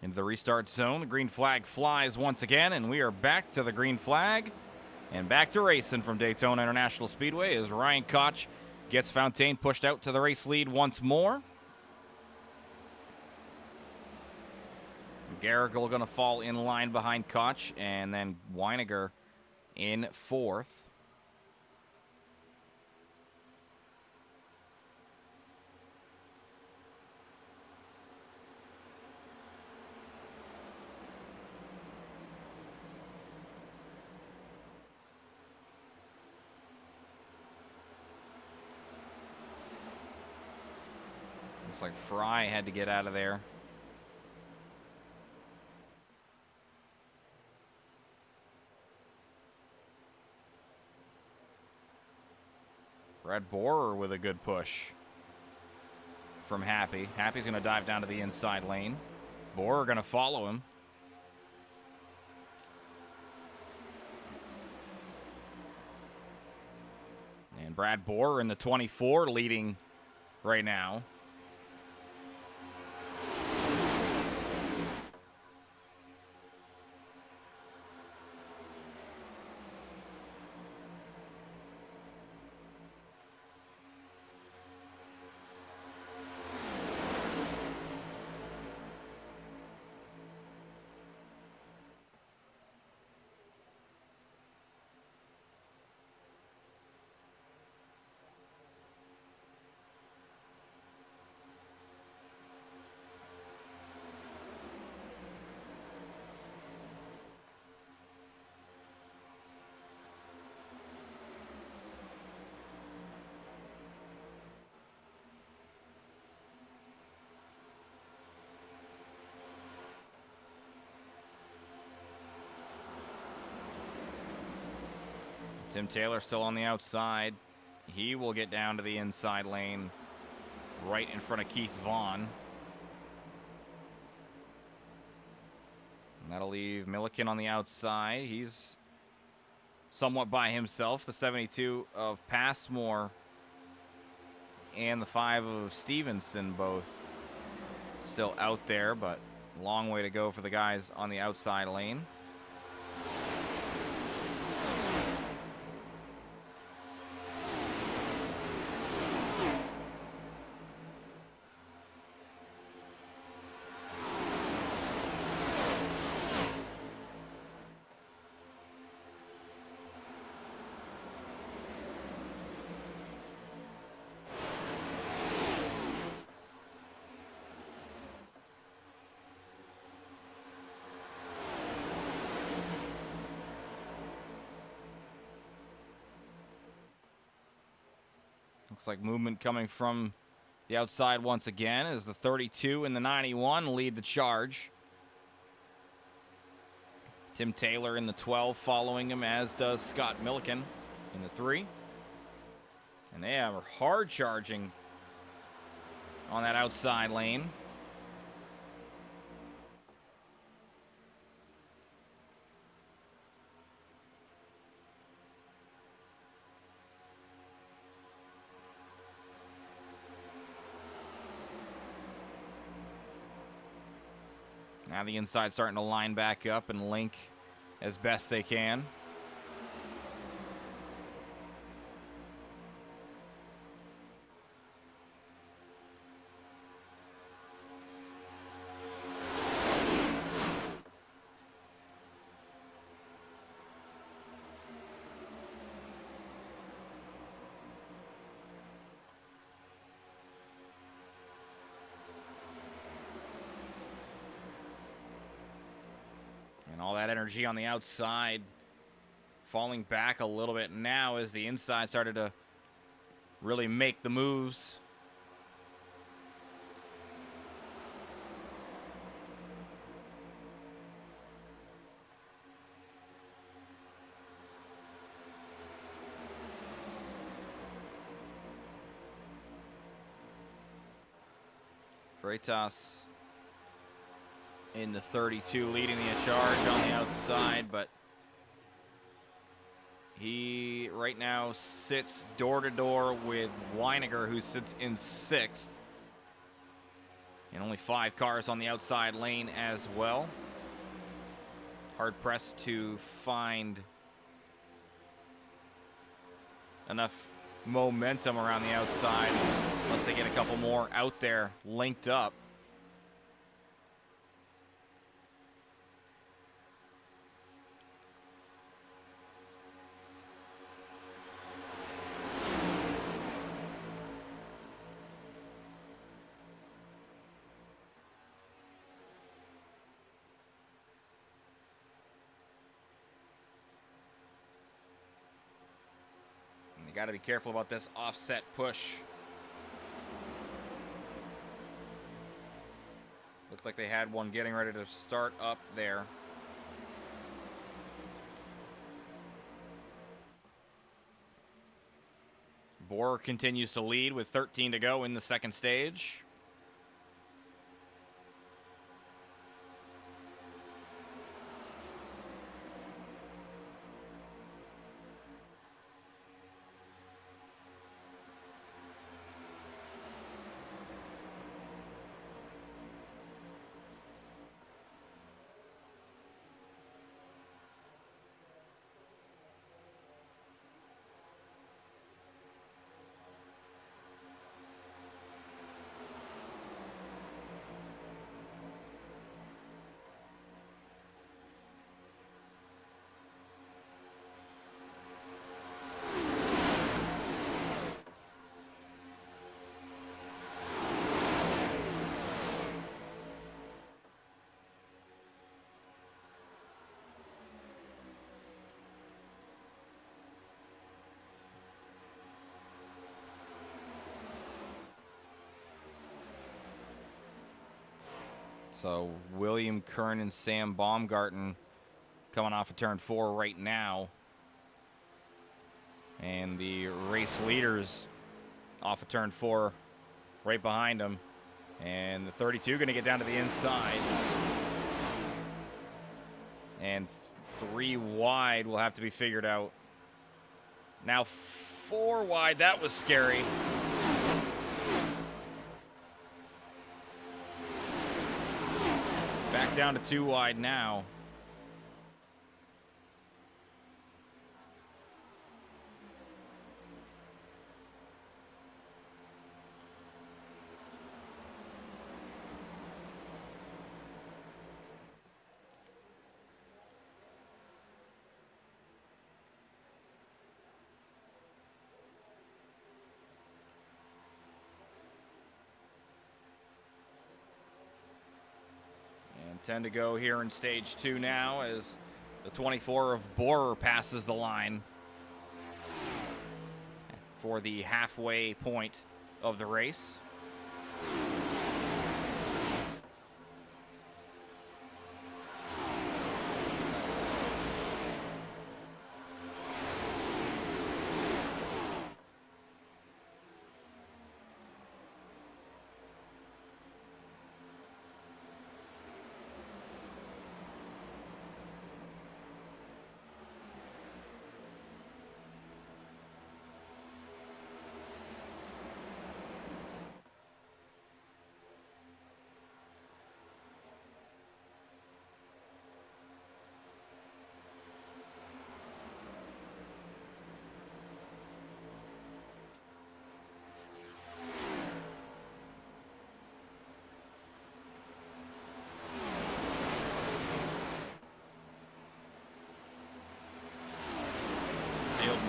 into the restart zone. The green flag flies once again, and we are back to the green flag and back to racing from Daytona International Speedway as Ryan Koch gets Fontaine pushed out to the race lead once more. Garrigle going to fall in line behind Koch, and then Weiniger in fourth. Looks like Fry had to get out of there. Brad Borer with a good push from Happy. Happy's going to dive down to the inside lane. Borer going to follow him. And Brad Borer in the 24 leading right now. Tim Taylor still on the outside. He will get down to the inside lane right in front of Keith Vaughn. And that'll leave Milliken on the outside. He's somewhat by himself. The 72 of Passmore and the 5 of Stevenson both still out there, but a long way to go for the guys on the outside lane. Looks like movement coming from the outside once again as the 32 and the 91 lead the charge. Tim Taylor in the 12 following him, as does Scott Milliken in the 3. And they are hard charging on that outside lane. Now the inside starting to line back up and link as best they can. And all that energy on the outside falling back a little bit now as the inside started to really make the moves. Freitas in the 32 leading the charge on the outside, but he right now sits door to door with Weiniger, who sits in 6th. And only 5 cars on the outside lane as well. Hard pressed to find enough momentum around the outside unless they get a couple more out there linked up. Got to be careful about this offset push. Looked like they had one getting ready to start up there. Borer continues to lead with 13 to go in the second stage. So William Kern and Sam Baumgarten coming off of turn 4 right now. And the race leaders off of turn 4 right behind them. And the 32 going to get down to the inside. And 3 wide will have to be figured out. Now 4 wide, that was scary. Back down to 2 wide now. And 10 to go here in stage 2 now as the 24 of Borer passes the line for the halfway point of the race.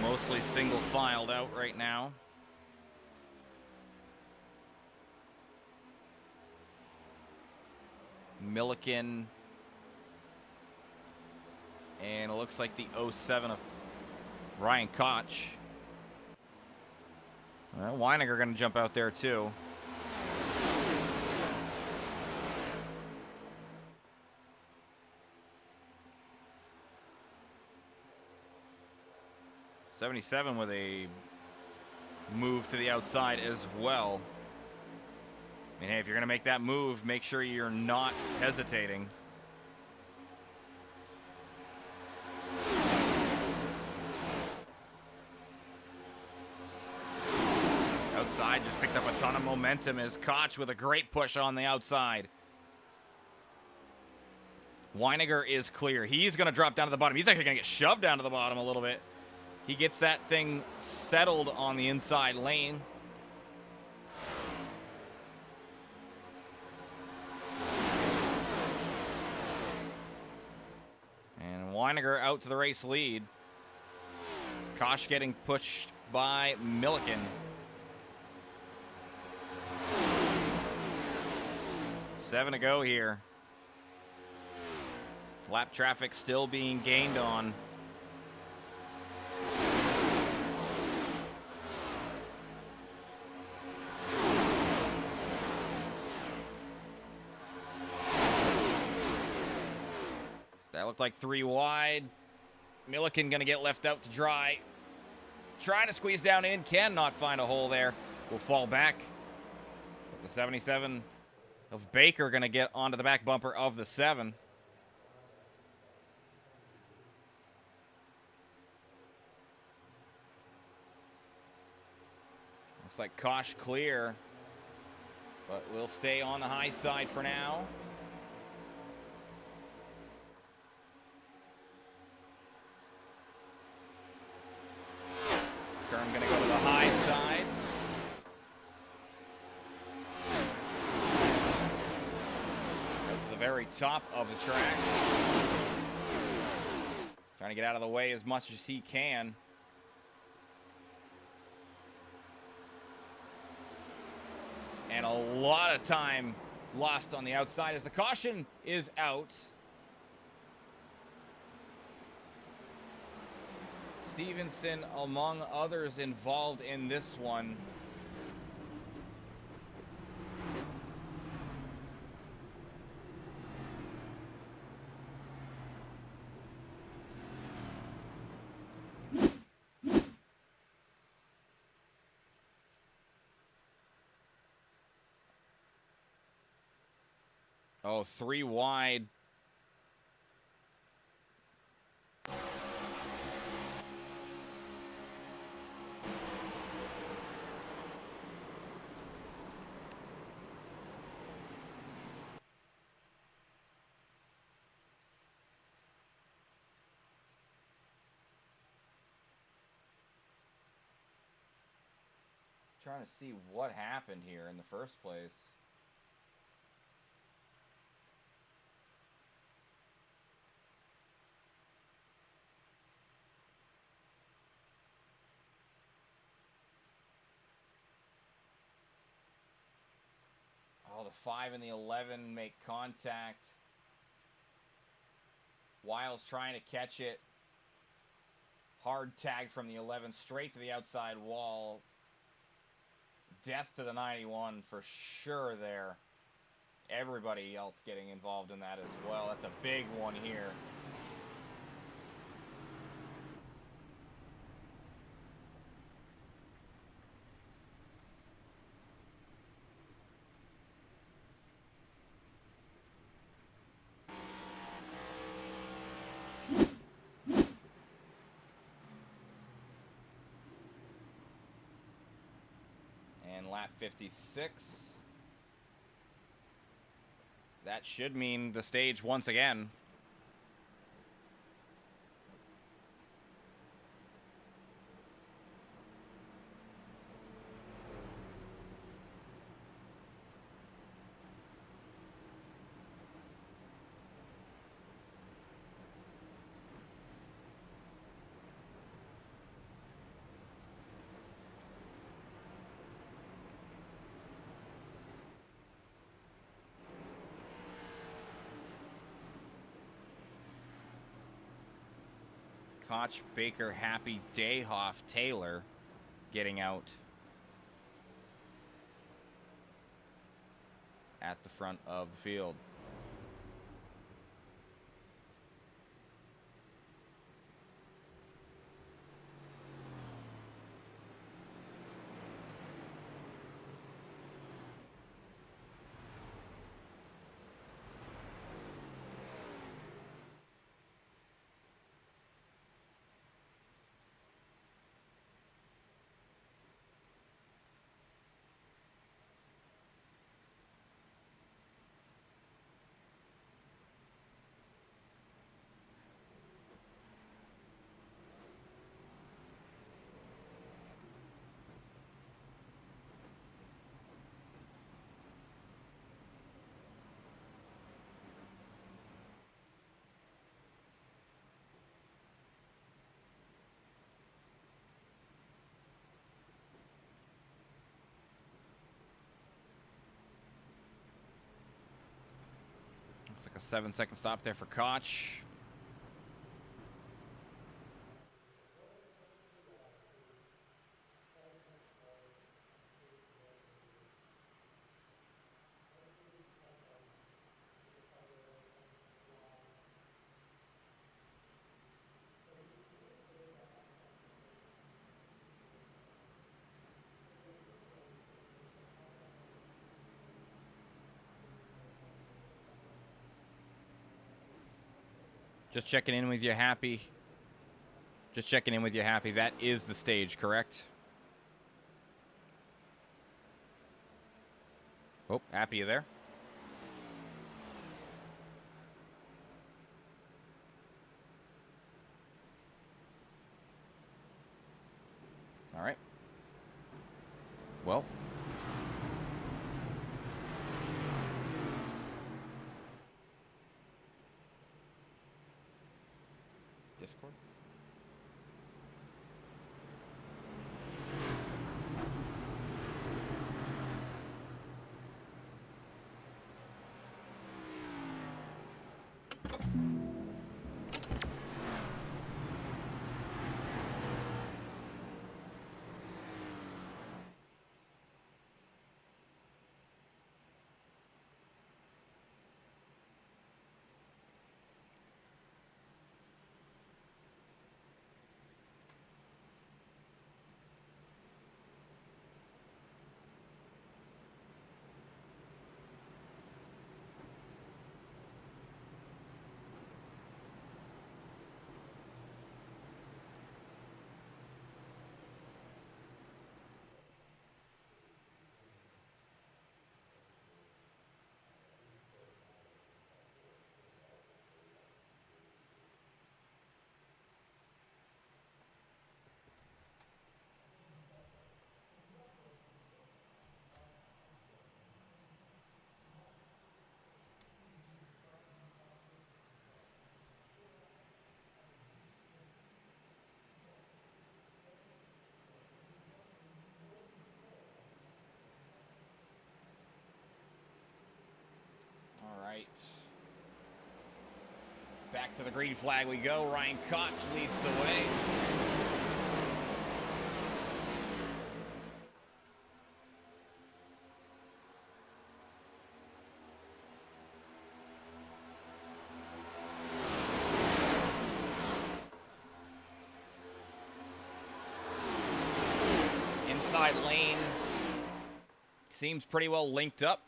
Mostly single filed out right now. Milliken. And it looks like the 07 of Ryan Koch. Well, Weininger going to jump out there too. '77 with a move to the outside as well. I mean, hey, if you're going to make that move, make sure you're not hesitating. outside just picked up a ton of momentum as Koch with a great push on the outside. Weiniger is clear. He's going to drop down to the bottom. He's actually going to get shoved down to the bottom a little bit. He gets that thing settled on the inside lane. And Weiniger out to the race lead. Koch getting pushed by Milliken. 7 to go here. Lap traffic still being gained on. That looked like 3 wide. Milliken going to get left out to dry. Trying to squeeze down in, cannot find a hole there. Will fall back. But the 77 of Baker going to get onto the back bumper of the 7. Looks like Koch clear, but we'll stay on the high side for now. Kern going to go to the high side. Go to the very top of the track. Trying to get out of the way as much as he can. And a lot of time lost on the outside as the caution is out. Stevenson, among others, involved in this one. Oh, 3 wide. Trying to see what happened here in the first place. Oh, the 5 and the 11 make contact. Wiles trying to catch it. Hard tag from the 11 straight to the outside wall. Death to the 91 for sure there. Everybody else getting involved in that as well. That's a big one here. And lap 56. That should mean the stage once again. Koch, Baker, Happy, Dayhoff, Taylor getting out at the front of the field. Looks like a 7-second stop there for Koch. Just checking in with you, Happy. Just checking in with you, Happy. That is the stage, correct? Oh, Happy, you there? All right. Well. Discord? All right. Back to the green flag we go. Ryan Koch leads the way. Inside lane seems pretty well linked up.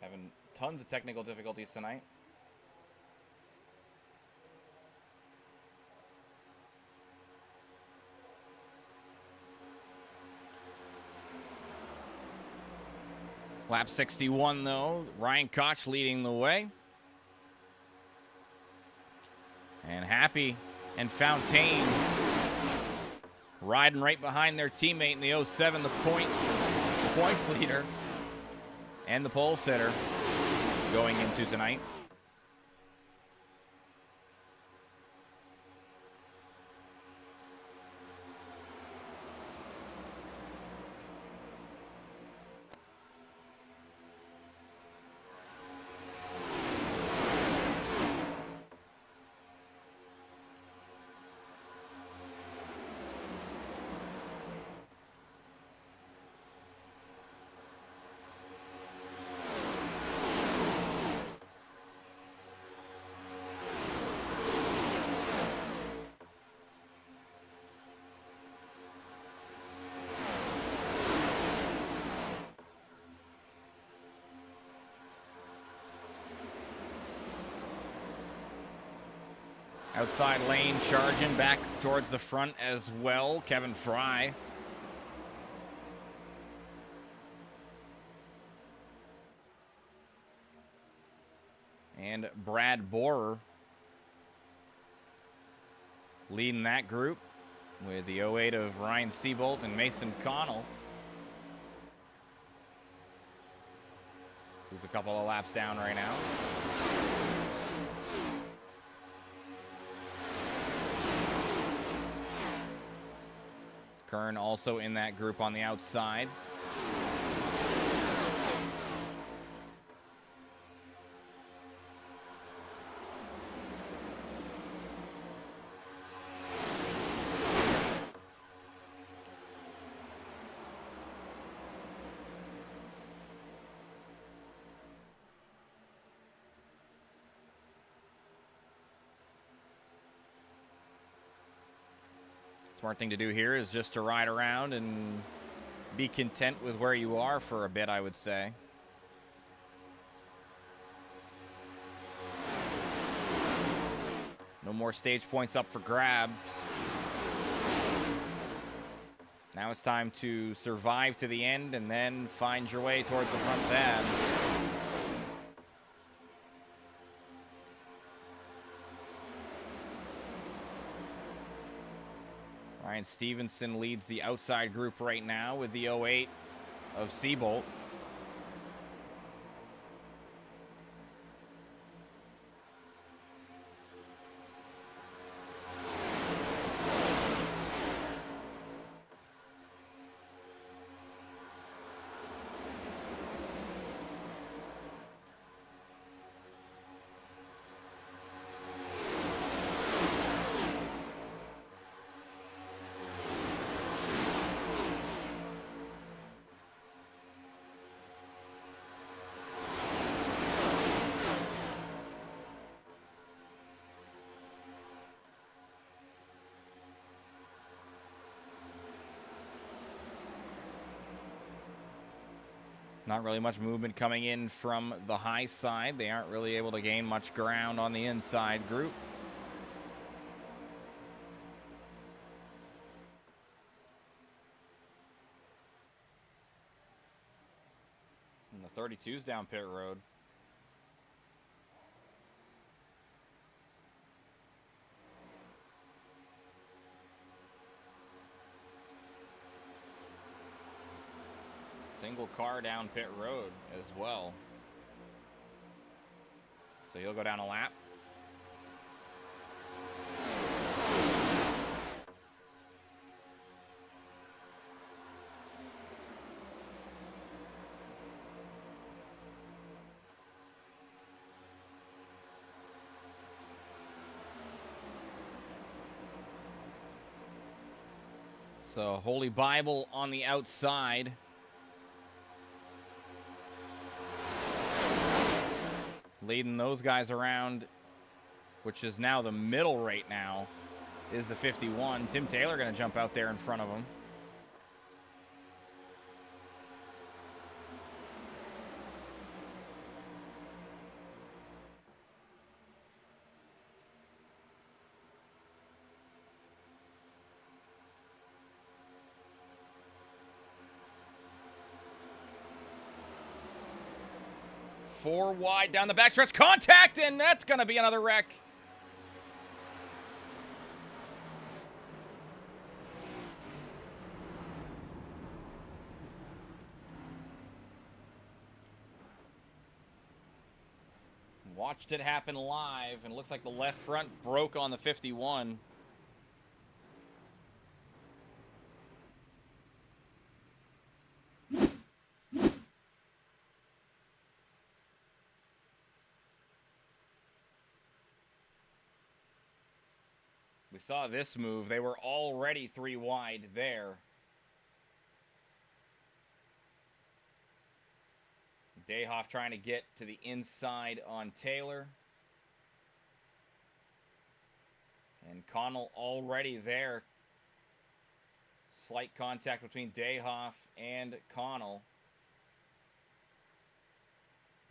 Having tons of technical difficulties tonight. Lap 61, though. Ryan Koch leading the way. And Happy and Fontaine riding right behind their teammate in the 07, the points leader and the pole sitter going into tonight. Outside lane charging back towards the front as well, Kevin Fry. And Brad Borer leading that group with the 08 of Ryan Seabolt and Mason Connell, who's a couple of laps down right now. Kern also in that group on the outside. Smart thing to do here is just to ride around and be content with where you are for a bit, I would say. No more stage points up for grabs. Now it's time to survive to the end and then find your way towards the front pad. Ryan Stevenson leads the outside group right now with the 08 of Seabolt. Not really much movement coming in from the high side. They aren't really able to gain much ground on the inside group. And the 32's down pit road. Single car down pit road as well. So he'll go down a lap. So Holy Bible on the outside. Leading those guys around, which is now the middle right now, is the 51. Tim Taylor going to jump out there in front of him. Four wide down the backstretch. Contact, and that's going to be another wreck. Watched it happen live, and it looks like the left front broke on the 51. We saw this move. They were already three wide there. Dayhoff trying to get to the inside on Taylor. And Connell already there. Slight contact between Dayhoff and Connell.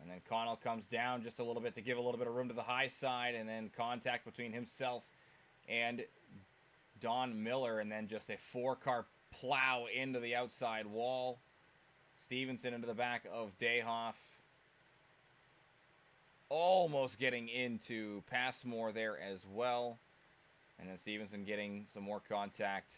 And then Connell comes down just a little bit to give a little bit of room to the high side, and then contact between himself and Don Miller, and then just a 4-car plow into the outside wall. Stevenson into the back of Dayhoff. Almost getting into Passmore there as well. And then Stevenson getting some more contact.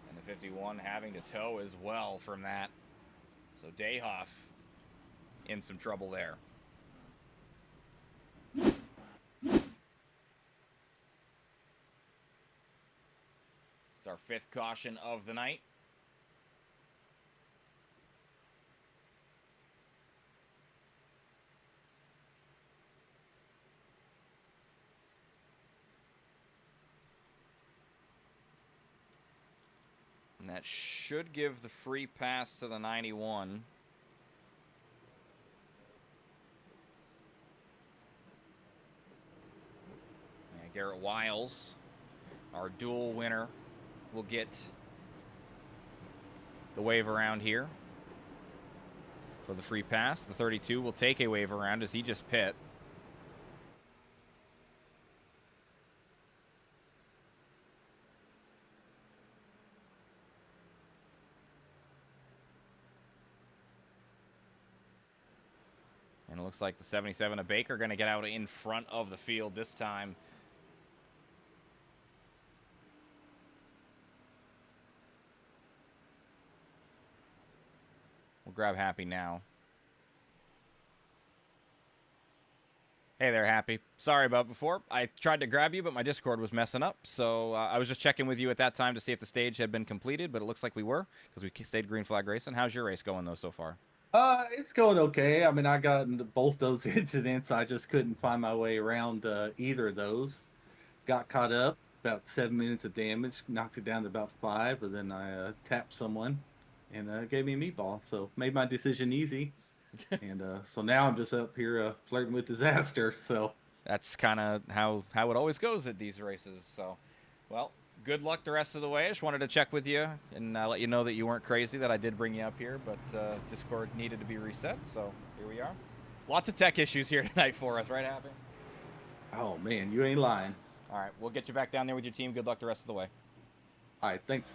And the 51 having to tow as well from that. So Dayhoff in some trouble there. It's our 5th caution of the night. And that should give the free pass to the 91. And Garrett Wiles, our dual winner, will get the wave around here for the free pass. The 32 will take a wave around as he just pit. And it looks like the 77 of Baker going to get out in front of the field this time. We'll grab Happy now. Hey there, Happy. Sorry about before. I tried to grab you, but my Discord was messing up. So I was just checking with you at that time to see if the stage had been completed, but it looks like we were because we stayed green flag racing. How's your race going, though, so far? It's going okay. I mean, I got into both those incidents. I just couldn't find my way around either of those. Got caught up, about 7 minutes of damage, knocked it down to about 5, and then I tapped someone and gave me a meatball. So made my decision easy. And so now I'm just up here flirting with disaster. So that's kind of how it always goes at these races. So, well, good luck the rest of the way. I just wanted to check with you and let you know that you weren't crazy, that I did bring you up here, but Discord needed to be reset, so here we are. Lots of tech issues here tonight for us, right, Happy? Oh, man, you ain't lying. All right, we'll get you back down there with your team. Good luck the rest of the way. All right, thanks.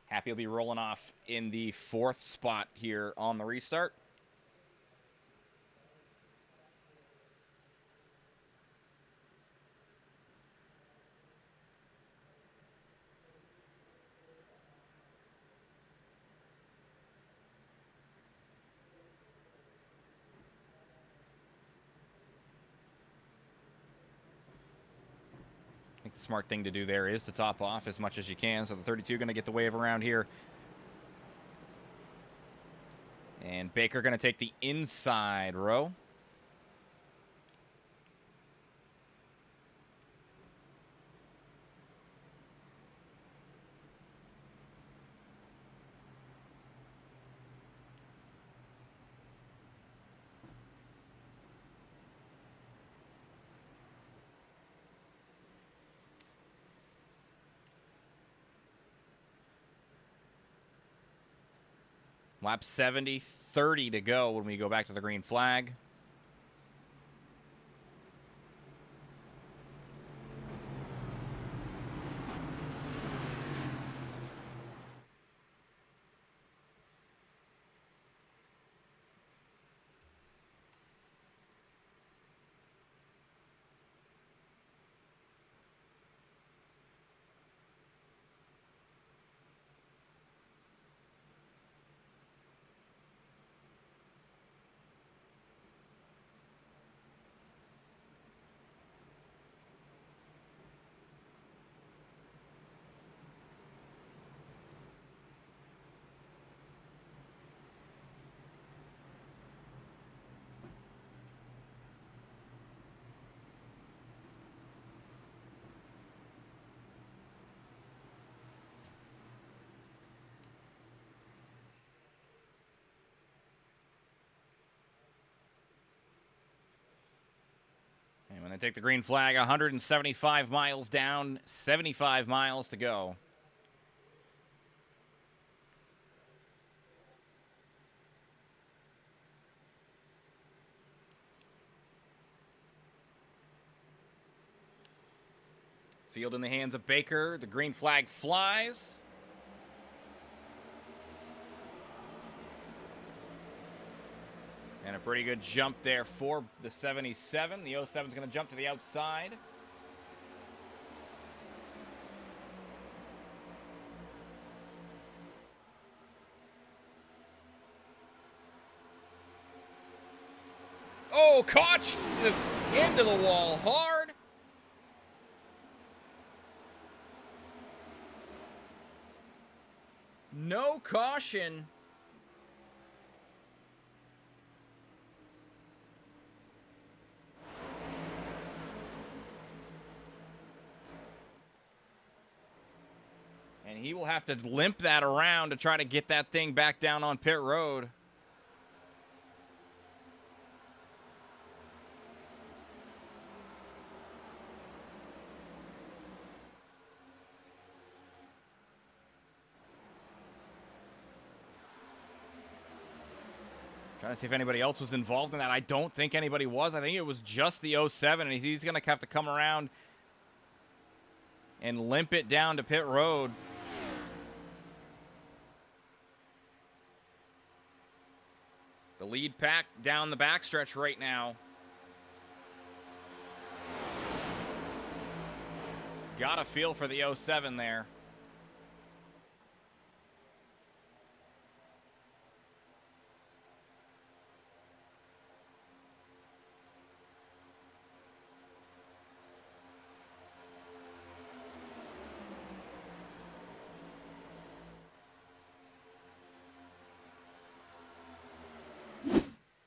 Happy will be rolling off in the 4th spot here on the restart. I think the smart thing to do there is to top off as much as you can. So the 32 going to get the wave around here. And Baker going to take the inside row. Lap 70, 30 to go when we go back to the green flag. Gonna take the green flag, 175 miles down, 75 miles to go. Field in the hands of Baker. The green flag flies. And a pretty good jump there for the 77. The 07 is going to jump to the outside. Oh, Koch into the wall hard. No caution. And he will have to limp that around to try to get that thing back down on pit road. Trying to see if anybody else was involved in that. I don't think anybody was. I think it was just the 07, and he's going to have to come around and limp it down to pit road. The lead pack down the backstretch right now. Got a feel for the 07 there.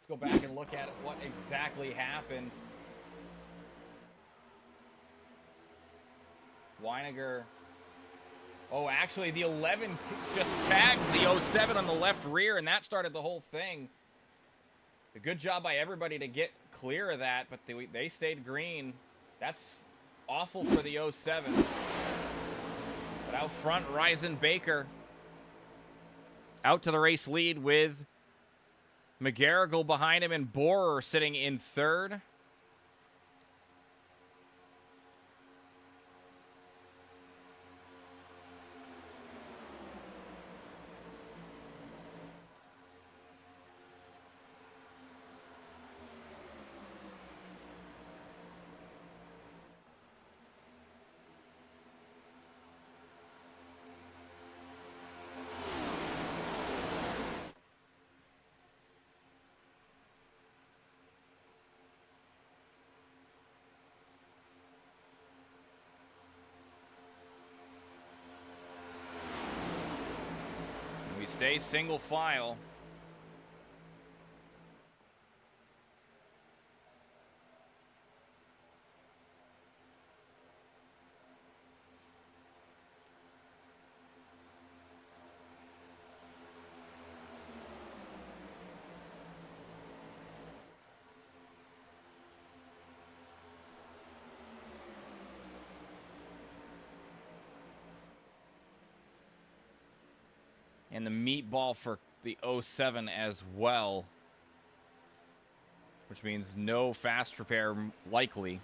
Go back and look at what exactly happened. Weiniger. Oh, actually, the 11 just tags the 07 on the left rear, and that started the whole thing. A good job by everybody to get clear of that, but they stayed green. That's awful for the 07. But out front, Ryzen Baker out to the race lead with McGarrigle behind him and Borer sitting in third. We stay single file. And the meatball for the 07 as well, which means no fast repair likely.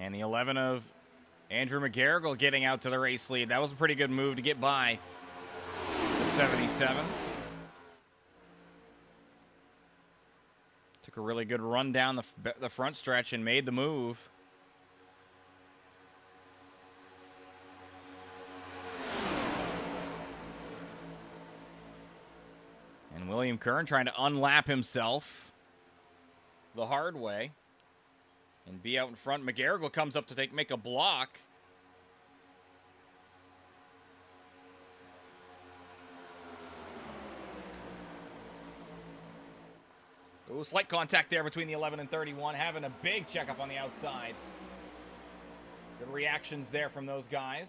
And the 11 of Andrew McGarrigle getting out to the race lead. That was a pretty good move to get by the 77. Took a really good run down the front stretch and made the move. William Kern trying to unlap himself the hard way and be out in front. McGarrigle comes up to make a block. Ooh, slight contact there between the 11 and 31, having a big checkup on the outside. Good reactions there from those guys.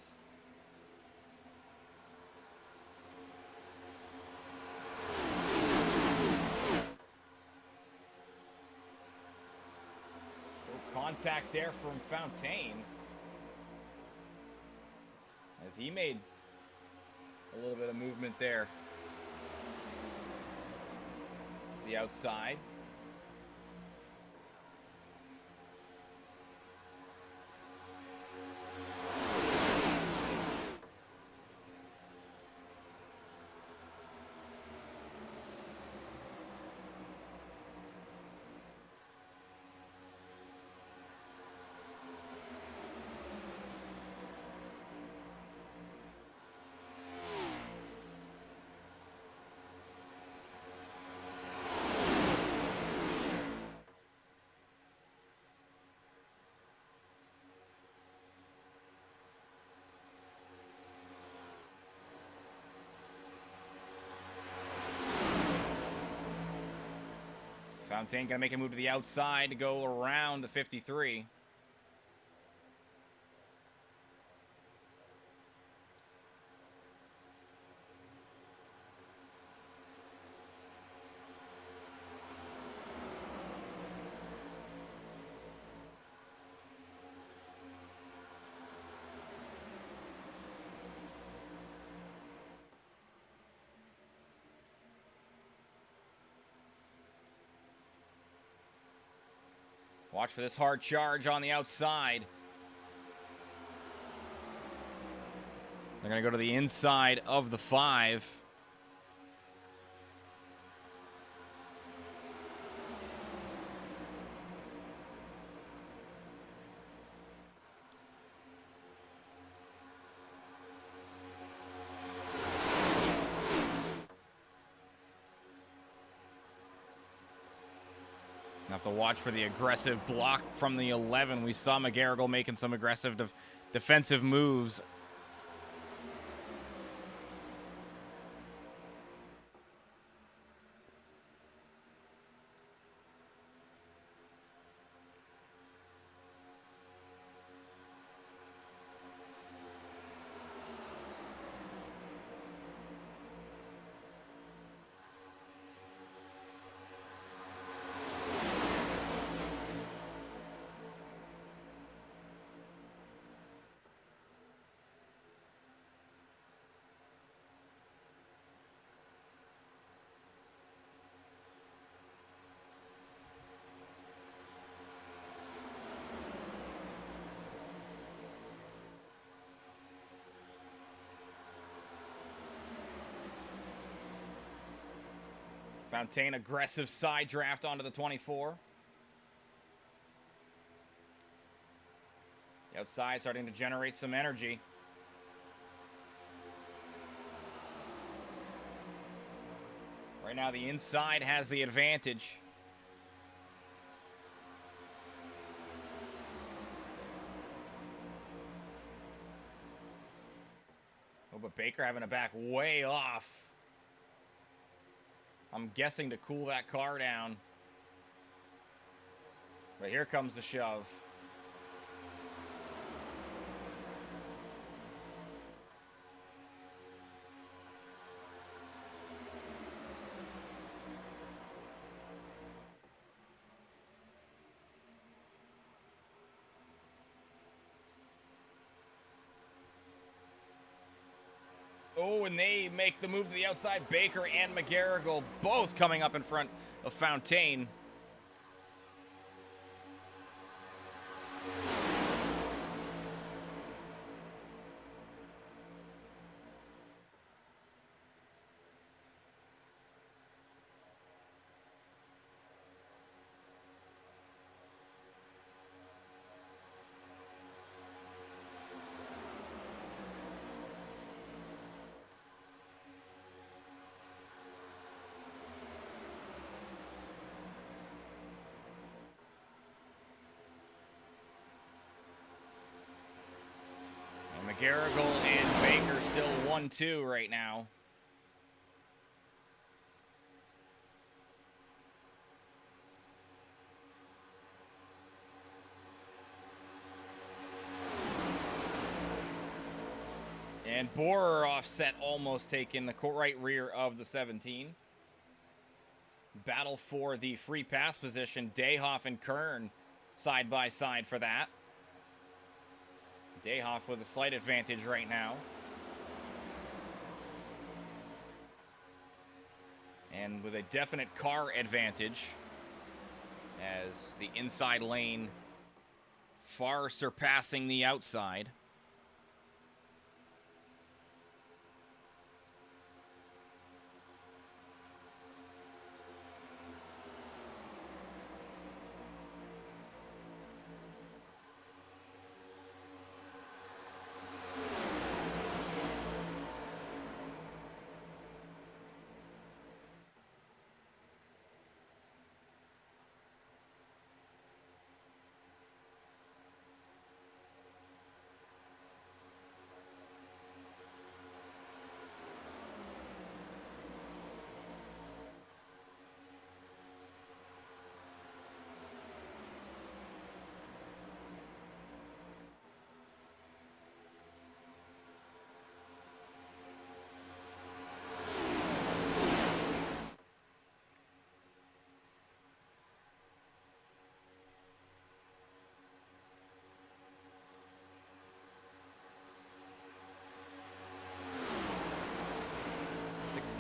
Contact there from Fontaine as he made a little bit of movement there. The outside. Fontaine gonna make a move to the outside to go around the 53. Watch for this hard charge on the outside. They're going to go to the inside of the 5. Have to watch for the aggressive block from the 11. We saw McGarrigle making some aggressive defensive moves. Fontaine, aggressive side draft onto the 24. The outside starting to generate some energy. Right now the inside has the advantage. Oh, but Baker having to back way off. I'm guessing to cool that car down. But here comes the shove. Oh, and they make the move to the outside. Baker and McGarrigle both coming up in front of Fontaine. McGarrigle and Baker still 1-2 right now. And Borer offset, almost taking the right rear of the 17. Battle for the free pass position. Dayhoff and Kern side by side for that. Dayhoff with a slight advantage right now. And with a definite car advantage, as the inside lane far surpassing the outside.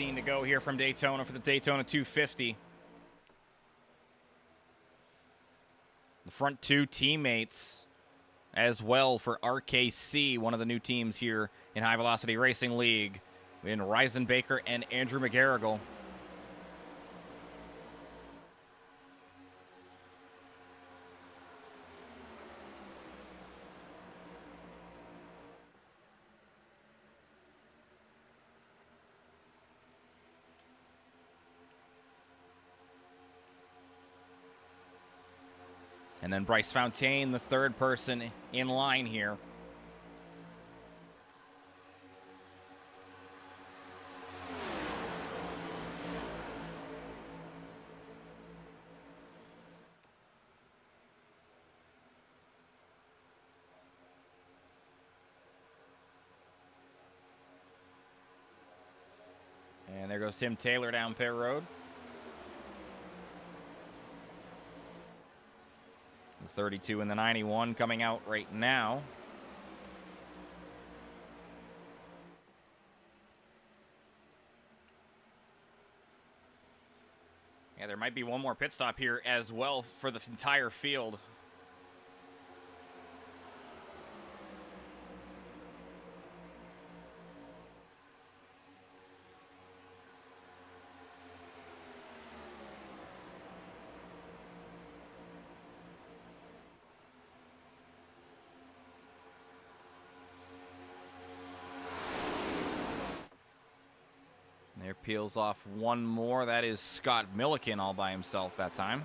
To go here from Daytona for the Daytona 250. The front two teammates as well for RKC, one of the new teams here in High Velocity Racing League, in Ryzen Baker and Andrew McGarrigle. And then Bryce Fontaine, the third person in line here. And there goes Tim Taylor down pit road. The 32 and the 91 coming out right now. Yeah, there might be one more pit stop here as well for the entire field. There peels off one more. That is Scott Milliken all by himself that time.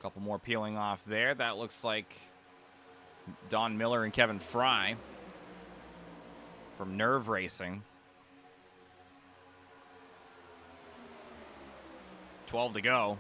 Couple more peeling off there. That looks like Don Miller and Kevin Fry from Nerve Racing. 12 to go.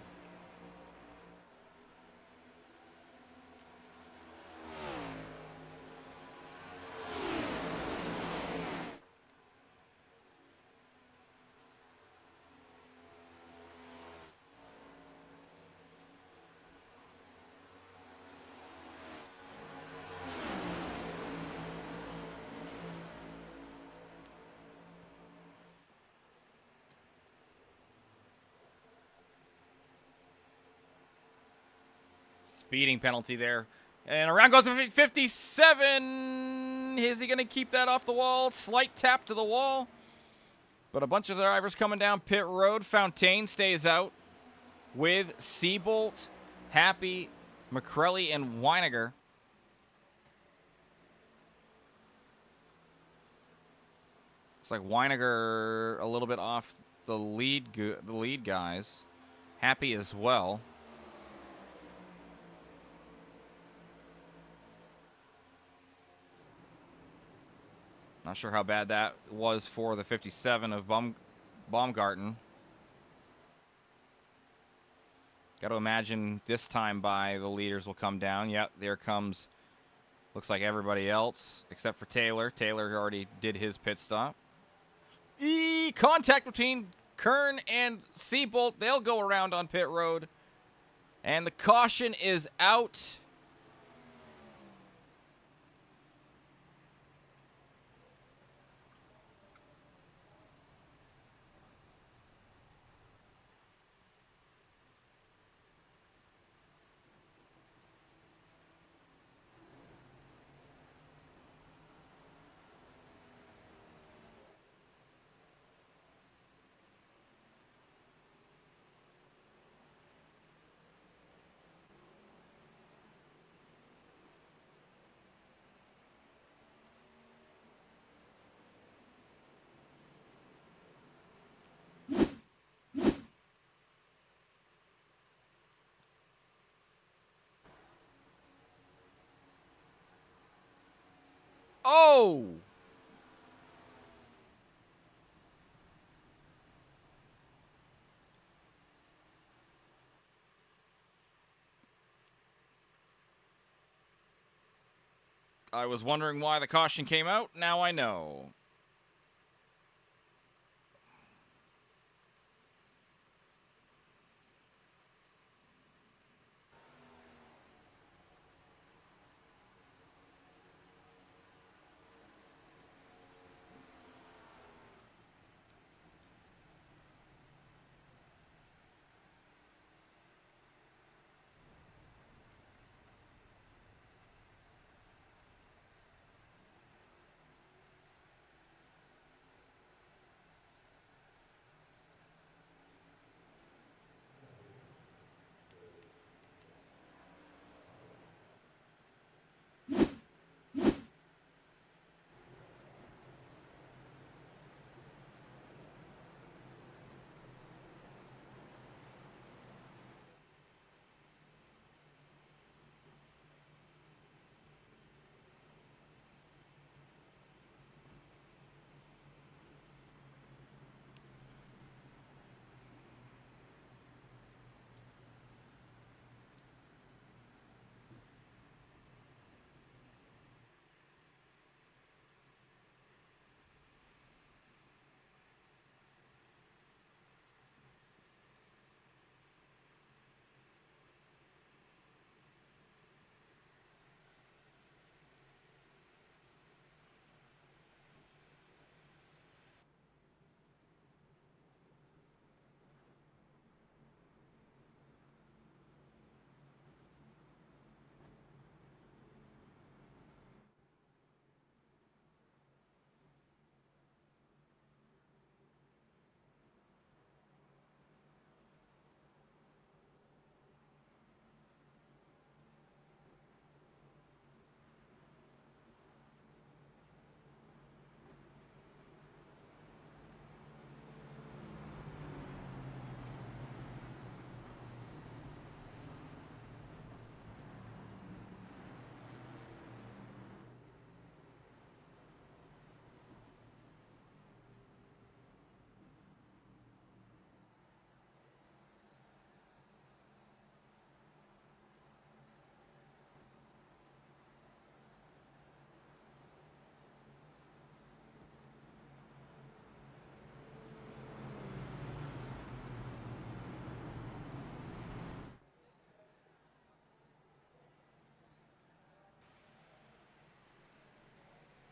Speeding penalty there. And around goes 57. Is he going to keep that off the wall? Slight tap to the wall. But a bunch of drivers coming down pit road. Fontaine stays out with Seabolt, Happy, McCrelly, and Weiniger. It's like Weiniger a little bit off the lead guys. Happy as well. Not sure how bad that was for the 57 of Baumgarten. Got to imagine this time by the leaders will come down. Yep, there comes, looks like everybody else except for Taylor. Taylor already did his pit stop. Contact between Kern and Seabolt. They'll go around on pit road. And the caution is out. Oh! I was wondering why the caution came out. Now I know.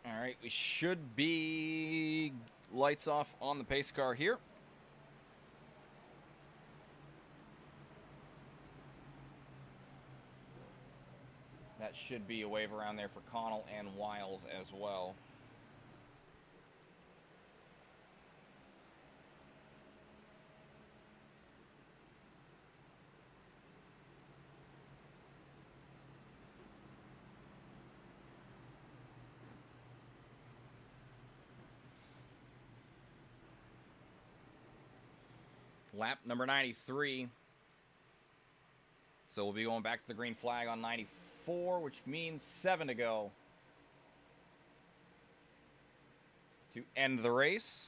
All right, we should be lights off on the pace car here. should be a wave around there for Connell and Wiles as well. Lap number 93. So we'll be going back to the green flag on 94, which means 7 to go to end the race.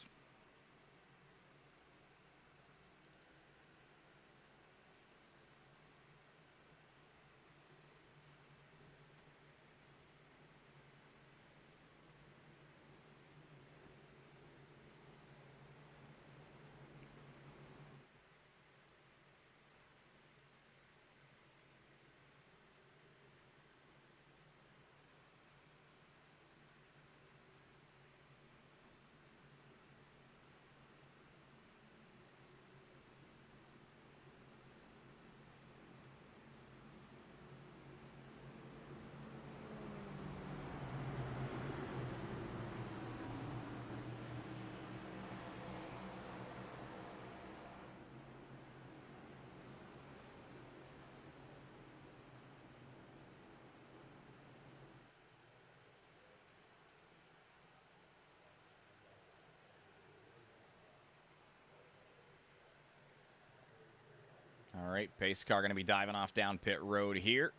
All right, pace car going to be diving off down pit road here.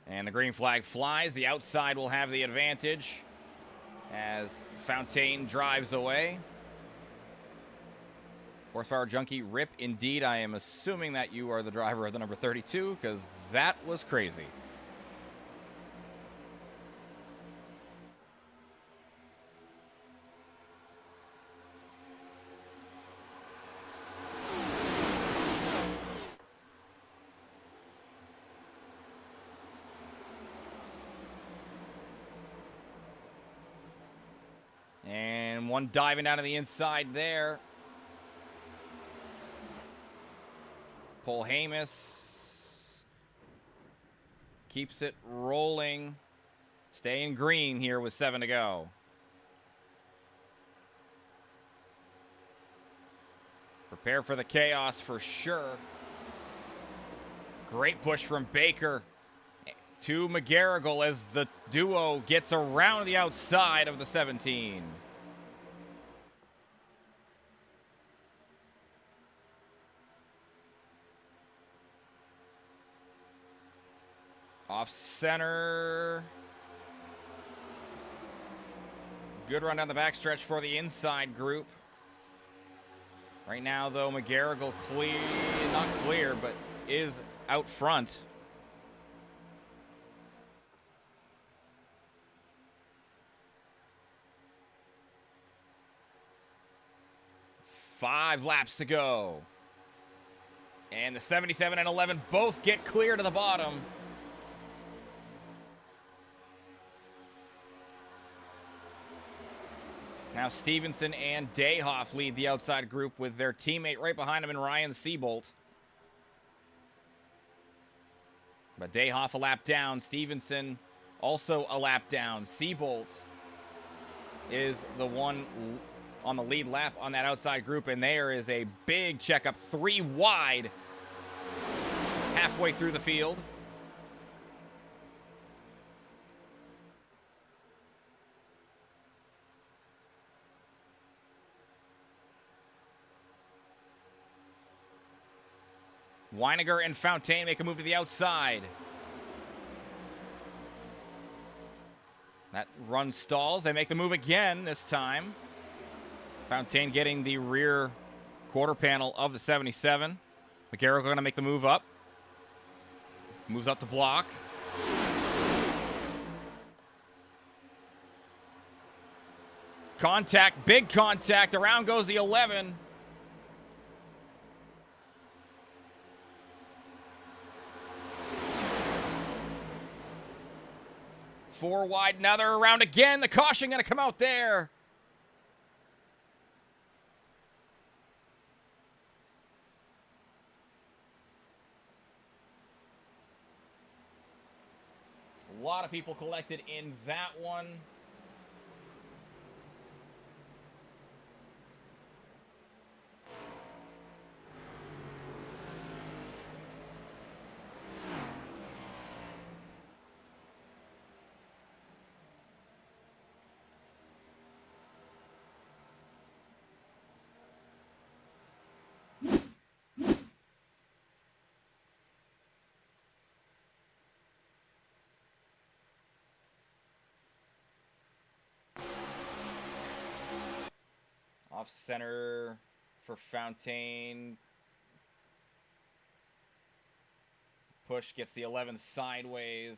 And the green flag flies. The outside will have the advantage as Fontaine drives away. Horsepower Junkie, rip indeed. I am assuming that you are the driver of the number 32 because that was crazy. And one diving down to the inside there. Paul Hamus keeps it rolling. Staying green here with 7 to go. Prepare for the chaos for sure. Great push from Baker to McGarrigle as the duo gets around the outside of the 17. Off center. Good run down the backstretch for the inside group. Right now, though, McGarrigle not clear, but is out front. Five laps to go. And the 77 and 11 both get clear to the bottom. Now Stevenson and Dayhoff lead the outside group with their teammate right behind him in Ryan Seabolt. But Dayhoff a lap down. Stevenson also a lap down. Seabolt is the one on the lead lap on that outside group, and there is a big checkup, 3 wide halfway through the field. Weiniger and Fontaine make a move to the outside. That run stalls. They make the move again this time. Fontaine getting the rear quarter panel of the 77. McGarrigle going to make the move up. Moves up to block. Contact, big contact. Around goes the 11. 4 wide. Now they're around again. The caution going to come out there. A lot of people collected in that one. Off center for Fontaine. Push gets the 11 sideways.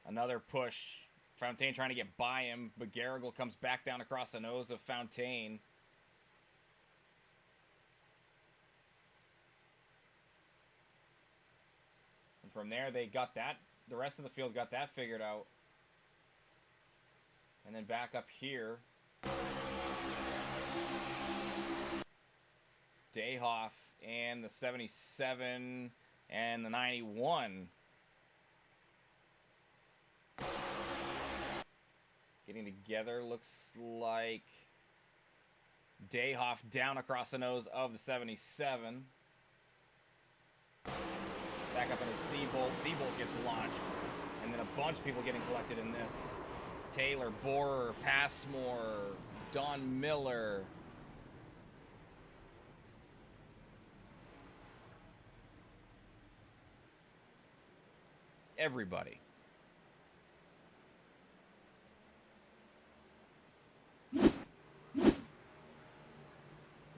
Another push. Fontaine trying to get by him, but Garrigle comes back down across the nose of Fontaine. And from there, they got that. The rest of the field got that figured out. And then back up here. Dayhoff and the 77 and the 91. Getting together, looks like Dayhoff down across the nose of the 77. Back up into Seabolt. Seabolt gets launched. And then a bunch of people getting collected in this. Taylor, Borer, Passmore, Don Miller. Everybody. A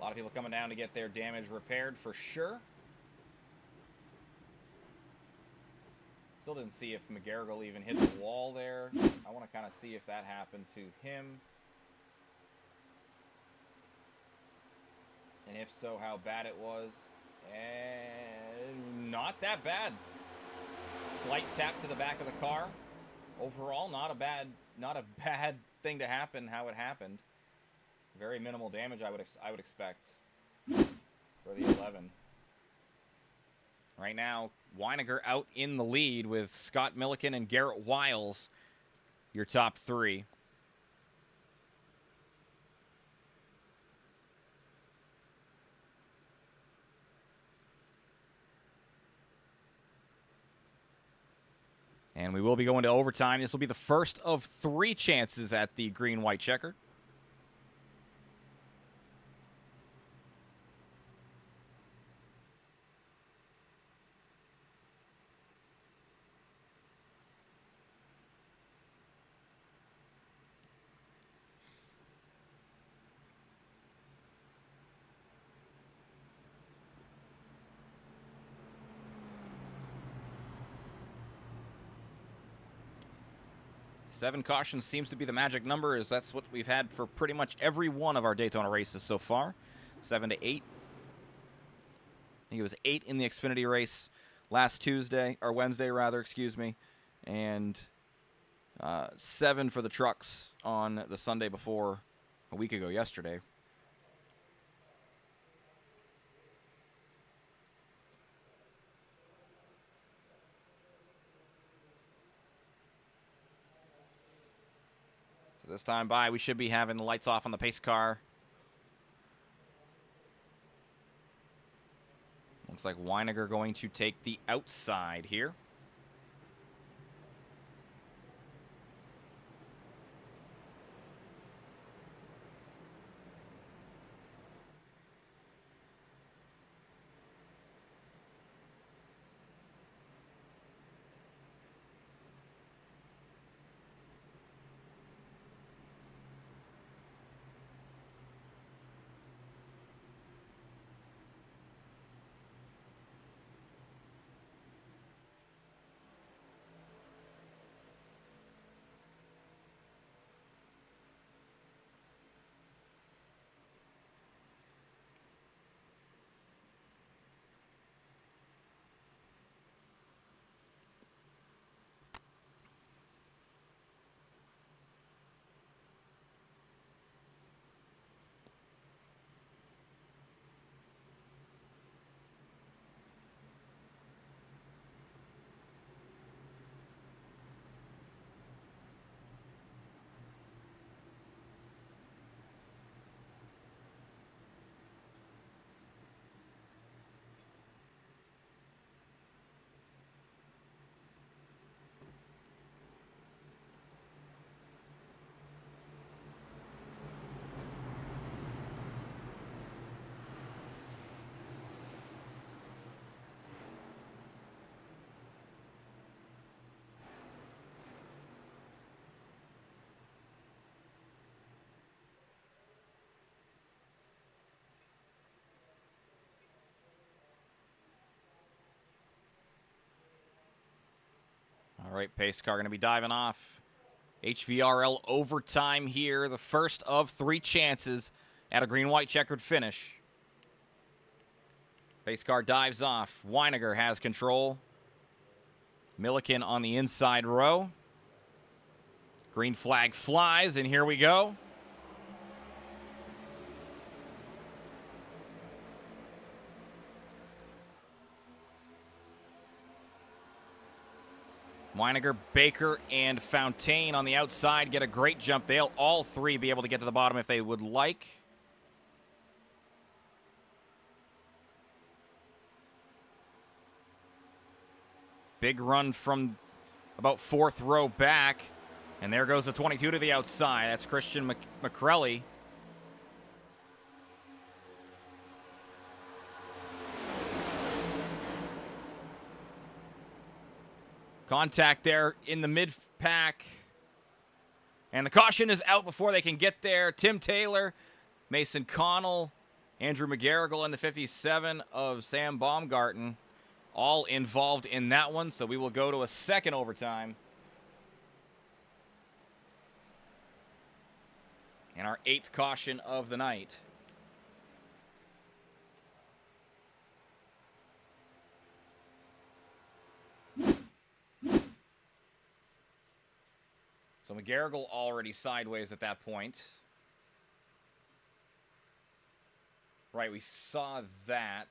lot of people coming down to get their damage repaired for sure. Still didn't see if McGarrigle even hit the wall there. I want to kind of see if that happened to him. And if so, how bad it was. And not that bad. Slight tap to the back of the car. Overall, not a bad thing to happen. How it happened. Very minimal damage, I would expect for the 11. Right now, Weininger out in the lead with Scott Milliken and Garrett Wiles, your top three. And we will be going to overtime. This will be the first of 3 chances at the green-white checker. Seven cautions seems to be the magic number, as that's what we've had for pretty much every one of our Daytona races so far. 7 to 8. I think it was 8 in the Xfinity race last Tuesday, or Wednesday rather, excuse me. And 7 for the trucks on the Sunday before, a week ago yesterday. This time by, we should be having the lights off on the pace car. Looks like Weininger going to take the outside here. right, pace car going to be diving off. HVRL overtime here, the first of 3 chances at a green-white checkered finish. Pace car dives off. Weiniger has control. Milliken on the inside row. Green flag flies, and here we go. Weiniger, Baker, and Fontaine on the outside get a great jump. They'll all 3 be able to get to the bottom if they would like. Big run from about 4th row back. And there goes the 22 to the outside. That's Christian McCrelly. Contact there in the mid-pack. And the caution is out before they can get there. Tim Taylor, Mason Connell, Andrew McGarrigle, and the 57 of Sam Baumgarten all involved in that one. So we will go to a second overtime. And our 8th caution of the night. So McGarrigle already sideways at that point. Right, we saw that.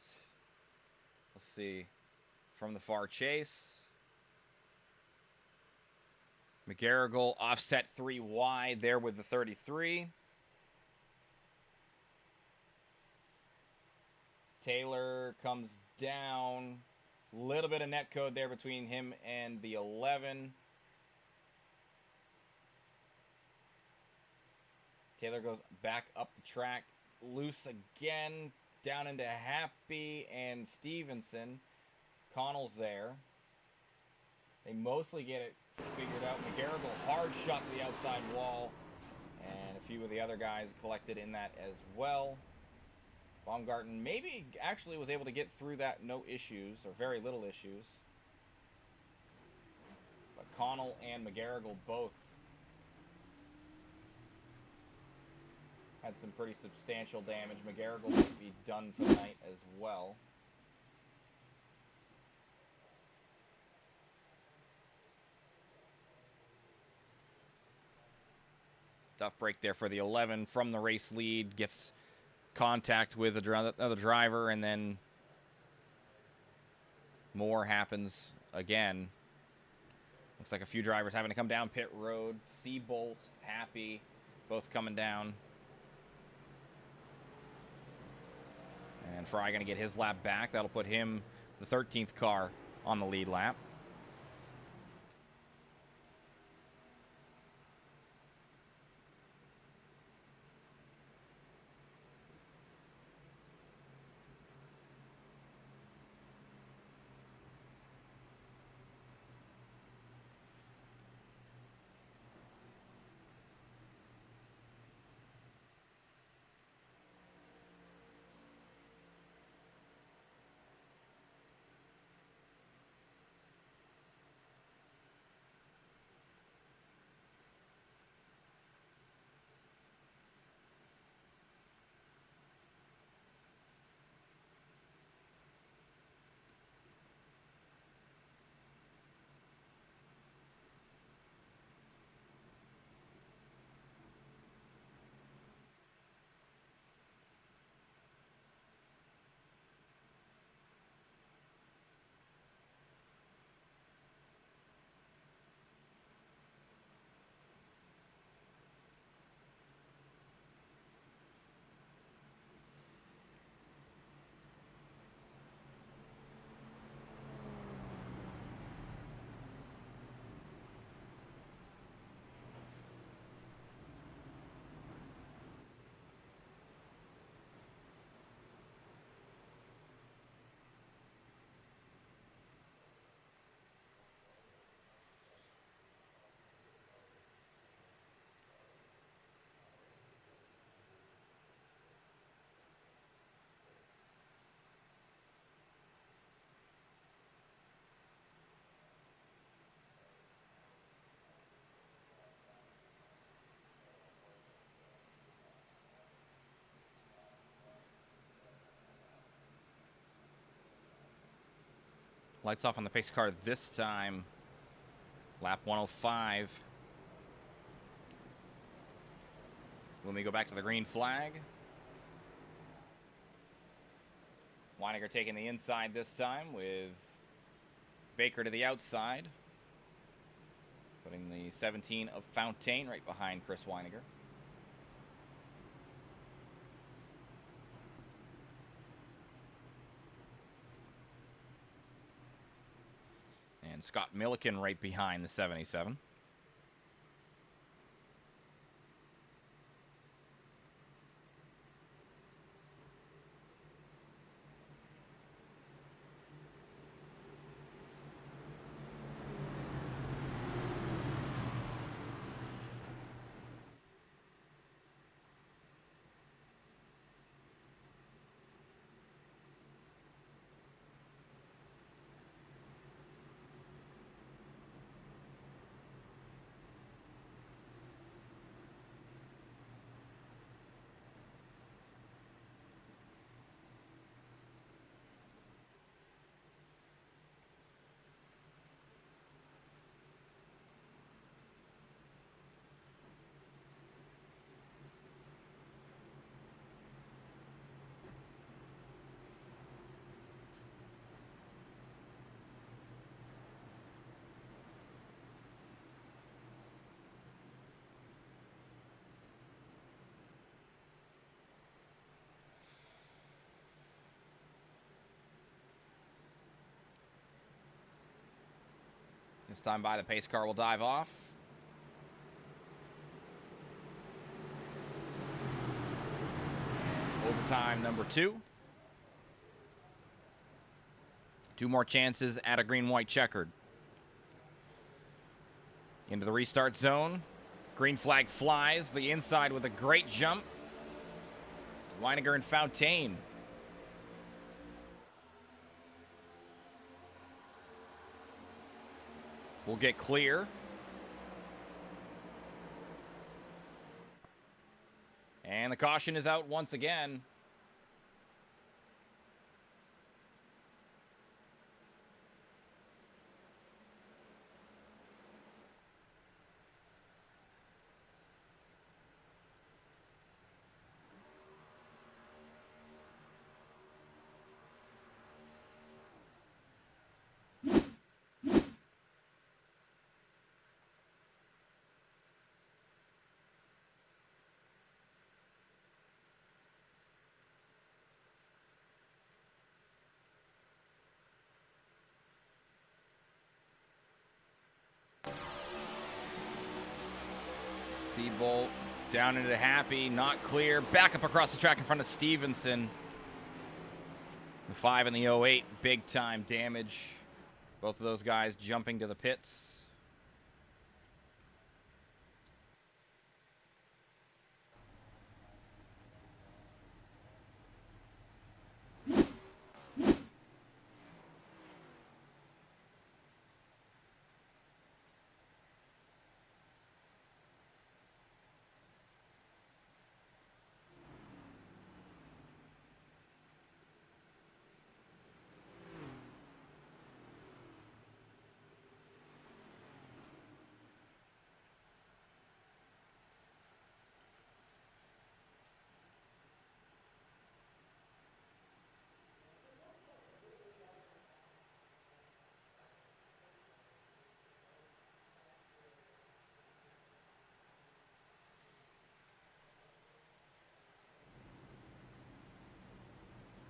Let's see. From the far chase. McGarrigle offset 3 wide there with the 33. Taylor comes down. Little bit of net code there between him and the 11. Taylor goes back up the track. Loose again. Down into Happy and Stevenson. Connell's there. They mostly get it figured out. McGarrigle, hard shot to the outside wall. And a few of the other guys collected in that as well. Baumgarten maybe actually was able to get through that no issues, or very little issues. But Connell and McGarrigle both had some pretty substantial damage. McGarrigle might be done for the night as well. Tough break there for the 11 from the race lead. Gets contact with another driver, and then more happens again. Looks like a few drivers having to come down pit road. Seabolt, Happy, both coming down. And Fry going to get his lap back. That'll put him, the 13th car, on the lead lap. Lights off on the pace car this time. Lap 105. When we go back to the green flag. Weininger taking the inside this time with Baker to the outside. Putting the 17 of Fontaine right behind Chris Weininger. And Scott Milliken right behind the 77. This time by the pace car will dive off. Overtime number 2. 2 more chances at a green-white checkered. Into the restart zone. Green flag flies. The inside with a great jump. Weininger and Fontaine. Will get clear. And the caution is out once again. Seabolt down into Happy, not clear. Back up across the track in front of Stevenson. The 5 and the 08, big time damage. Both of those guys jumping to the pits.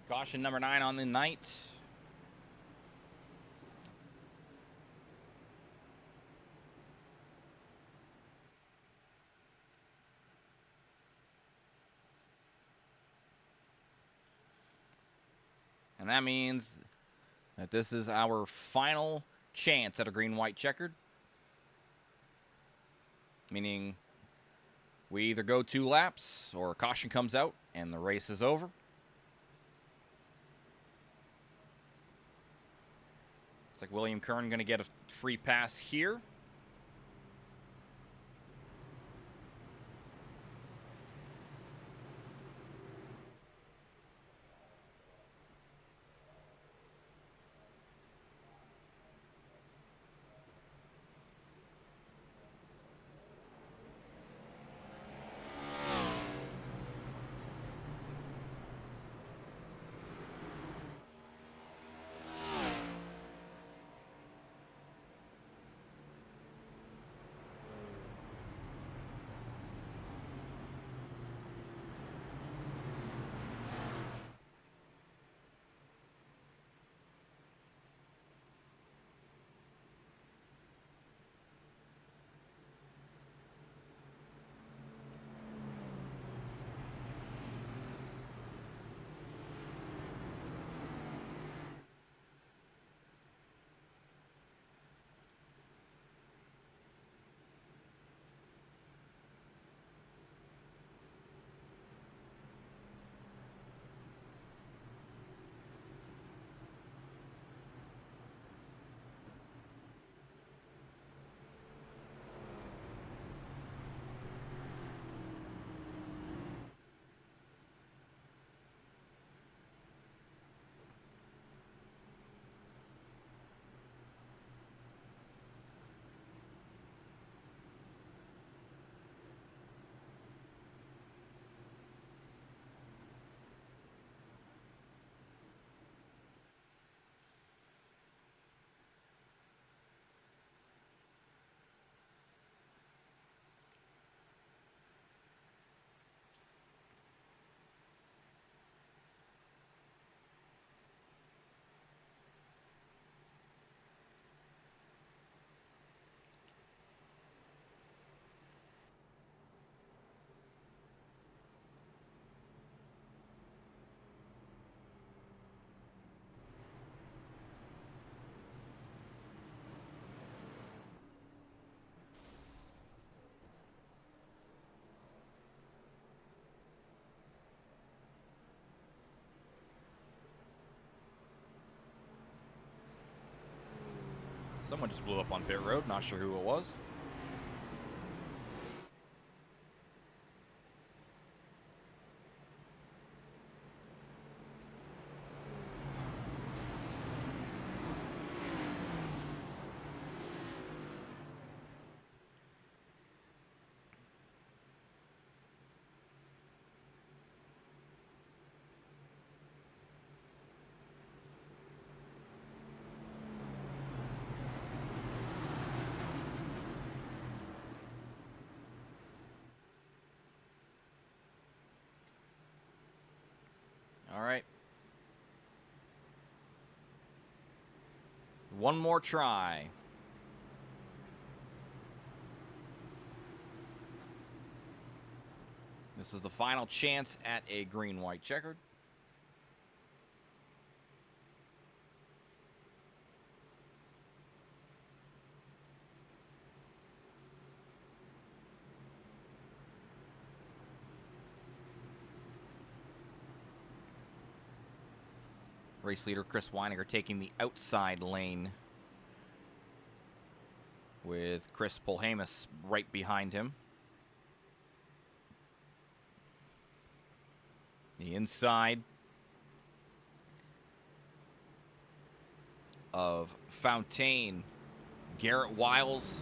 Caution number 9 on the night. And that means that this is our final chance at a green-white checkered. Meaning we either go 2 laps or a caution comes out and the race is over. Looks like William Kern going to get a free pass here. Someone just blew up on pit road. Not sure who it was. All right. One more try. This is the final chance at a green-white checkered. Race leader Chris Weininger taking the outside lane with Chris Polhamus right behind him. The inside of Fountaine, Garrett Wiles.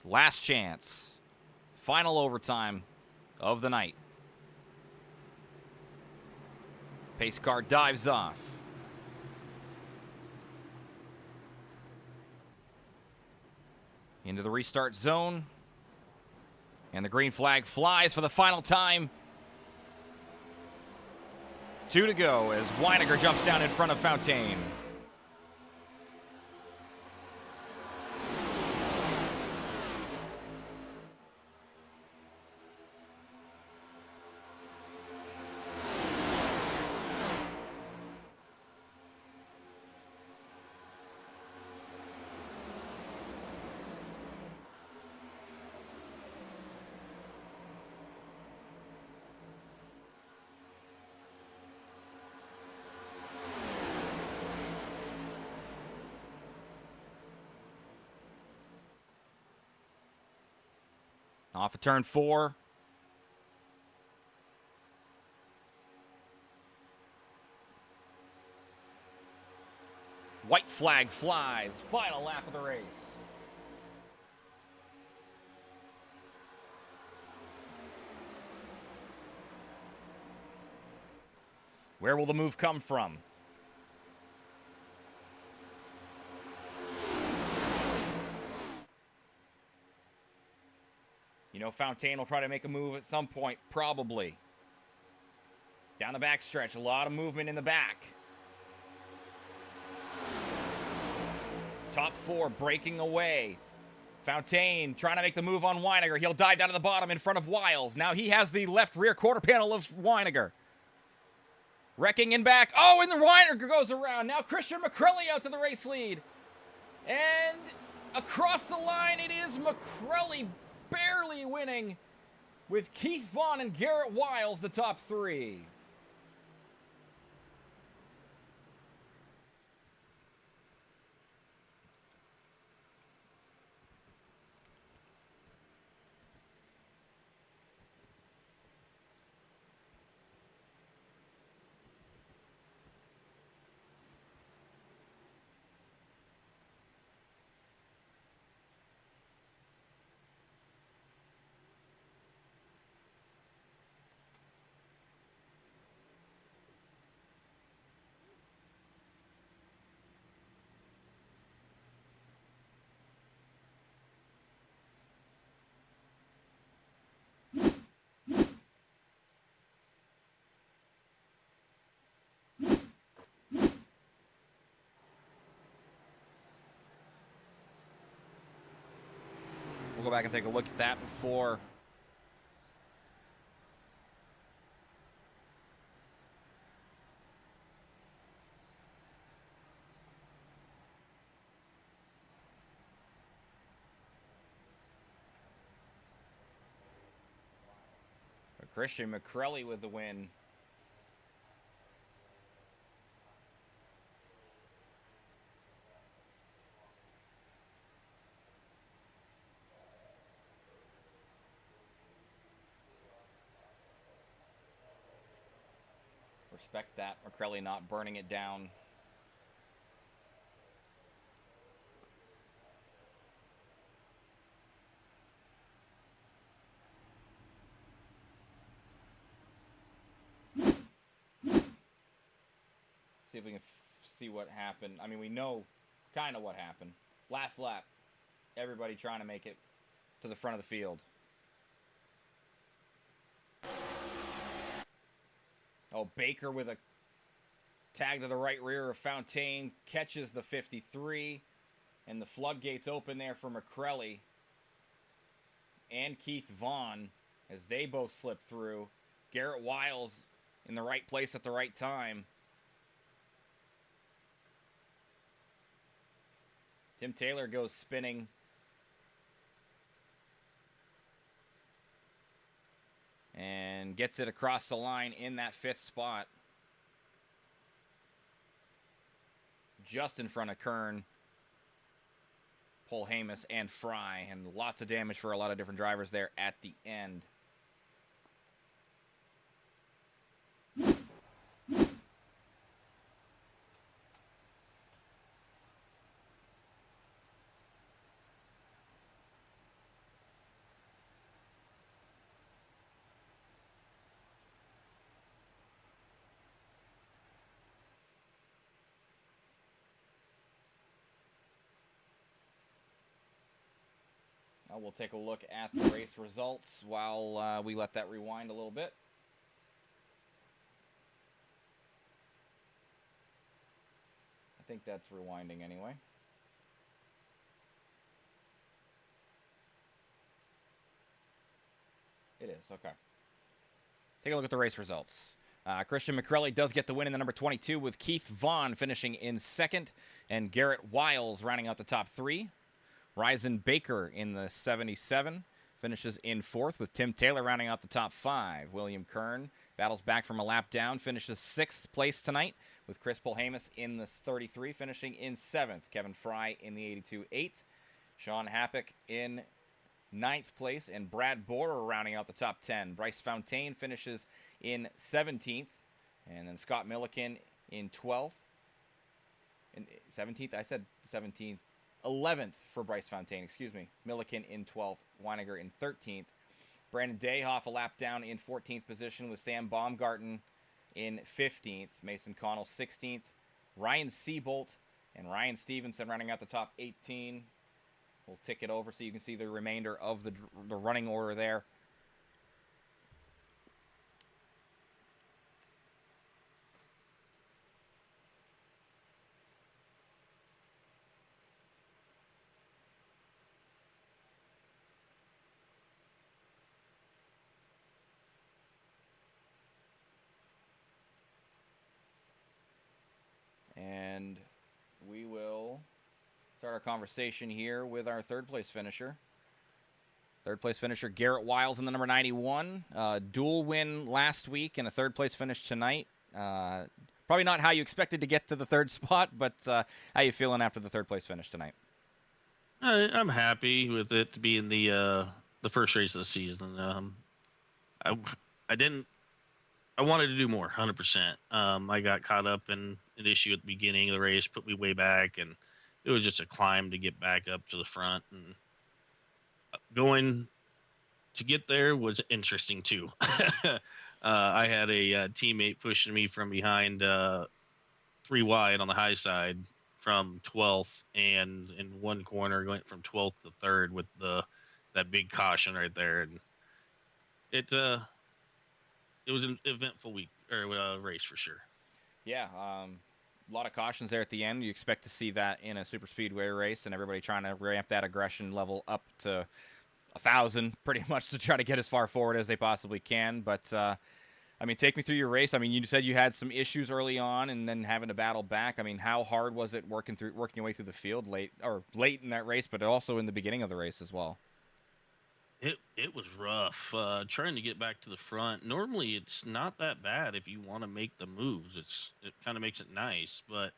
Last chance. Final overtime of the night. Pace car dives off. Into the restart zone. And the green flag flies for the final time. 2 to go as Weininger jumps down in front of Fountaine. Off of turn 4. White flag flies. Final lap of the race. Where will the move come from? You know, Fountaine will try to make a move at some point, probably. Down the back stretch, a lot of movement in the back. Top 4 breaking away. Fountaine trying to make the move on Weininger. He'll dive down to the bottom in front of Wiles. Now he has the left rear quarter panel of Weininger. Wrecking in back. Oh, and the Weininger goes around. Now Christian McCrelly out to the race lead. And across the line, it is McCrelly barely winning with Keith Vaughn and Garrett Wiles the top 3. We'll go back and take a look at that before Christian McCrelly with the win. Respect that. McCrelly not burning it down. See if we can see what happened. I mean, we know kind of what happened. Last lap, everybody trying to make it to the front of the field. Oh, Baker with a tag to the right rear of Fontaine, catches the 53, and the floodgates open there for McCrelly and Keith Vaughn as they both slip through. Garrett Wiles in the right place at the right time. Tim Taylor goes spinning. And gets it across the line in that 5th spot. Just in front of Kern, Polhamus, and Fry. And lots of damage for a lot of different drivers there at the end. We'll take a look at the race results while we let that rewind a little bit. I think that's rewinding anyway. It is, okay. Take a look at the race results. Christian McCrelly does get the win in the number 22 with Keith Vaughn finishing in 2nd and Garrett Wiles rounding out the top 3. Ryzen Baker in the 77 finishes in 4th with Tim Taylor rounding out the top 5. William Kern battles back from a lap down, finishes 6th place tonight with Chris Polhamus in the 33 finishing in 7th. Kevin Fry in the 82 8th. Sean Happick in 9th place and Brad Borer rounding out the top 10. Bryce Fontaine finishes in 17th and then Scott Milliken in 12th. In 17th? I said 17th. 11th for Bryce Fontaine, excuse me. Milliken in 12th, Weiniger in 13th. Brandon Dayhoff a lap down in 14th position with Sam Baumgarten in 15th. Mason Connell 16th. Ryan Seabolt and Ryan Stevenson running out the top 18. We'll tick it over so you can see the remainder of the running order there. And we will start our conversation here with our 3rd place finisher. 3rd place finisher Garrett Wiles in the number 91. Dual win last week and a 3rd place finish tonight. Probably not how you expected to get to the 3rd spot, but how you feeling after the 3rd place finish tonight? I'm happy with it to be in the first race of the season. I wanted to do more, 100%. I got caught up in an issue at the beginning of the race, put me way back, and it was just a climb to get back up to the front. And going to get there was interesting too. I had a teammate pushing me from behind 3 wide on the high side from 12th, and in one corner going from 12th to 3rd with that big caution right there, and it was an eventful week or race for sure. Yeah, a lot of cautions there at the end. You expect to see that in a super speedway race, and everybody trying to ramp that aggression level up to 1,000 pretty much to try to get as far forward as they possibly can. But I mean, take me through your race. I mean, you said you had some issues early on and then having to battle back. I mean, how hard was it working your way through the field late in that race, but also in the beginning of the race as well? It was rough trying to get back to the front. Normally, it's not that bad if you want to make the moves. It kind of makes it nice, but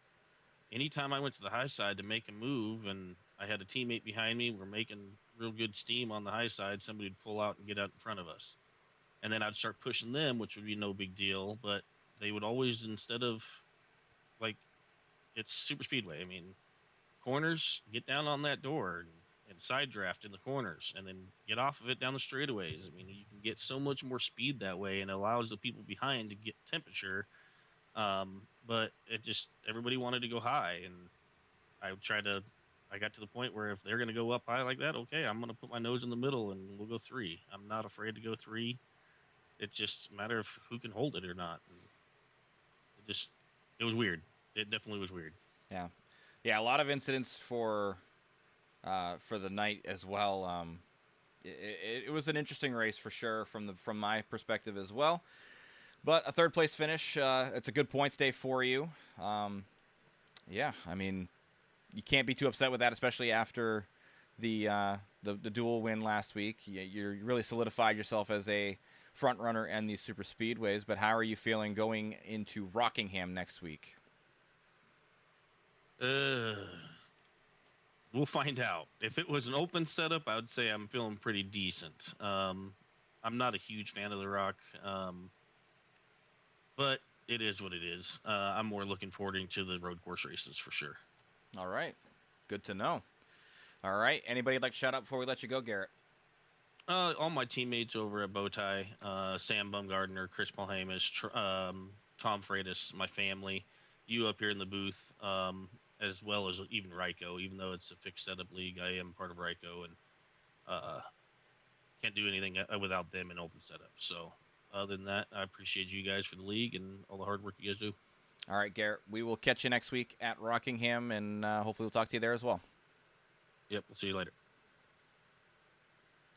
anytime I went to the high side to make a move, and I had a teammate behind me, we're making real good steam on the high side, somebody would pull out and get out in front of us, and then I'd start pushing them, which would be no big deal, but they would always, instead of like, it's super speedway. I mean, corners, get down on that door and side draft in the corners, and then get off of it down the straightaways. I mean, you can get so much more speed that way, and it allows the people behind to get temperature. But it just, everybody wanted to go high, and I got to the point where if they're going to go up high like that, okay, I'm going to put my nose in the middle and we'll go 3. I'm not afraid to go 3. It's just a matter of who can hold it or not. And it was weird. It definitely was weird. Yeah, yeah, a lot of incidents for the night as well. It was an interesting race for sure from my perspective as well. But a third place finish, it's a good points day for you. Yeah, I mean, you can't be too upset with that, especially after the dual win last week. You really solidified yourself as a front runner in these super speedways. But how are you feeling going into Rockingham next week? We'll find out. If it was an open setup, I would say I'm feeling pretty decent. I'm not a huge fan of the Rock, but it is what it is. I'm more looking forward to the road course races for sure. All right. Good to know. All right. Anybody like to shout out before we let you go, Garrett? All my teammates over at Bowtie, Sam Bumgardner, Chris Polhamus, Tom Freitas, my family, you up here in the booth, as well as even Ryko. Even though it's a fixed setup league, I am part of Ryko, and can't do anything without them in open setup. So other than that, I appreciate you guys for the league and all the hard work you guys do. All right, Garrett. We will catch you next week at Rockingham, and hopefully we'll talk to you there as well. Yep, we'll see you later.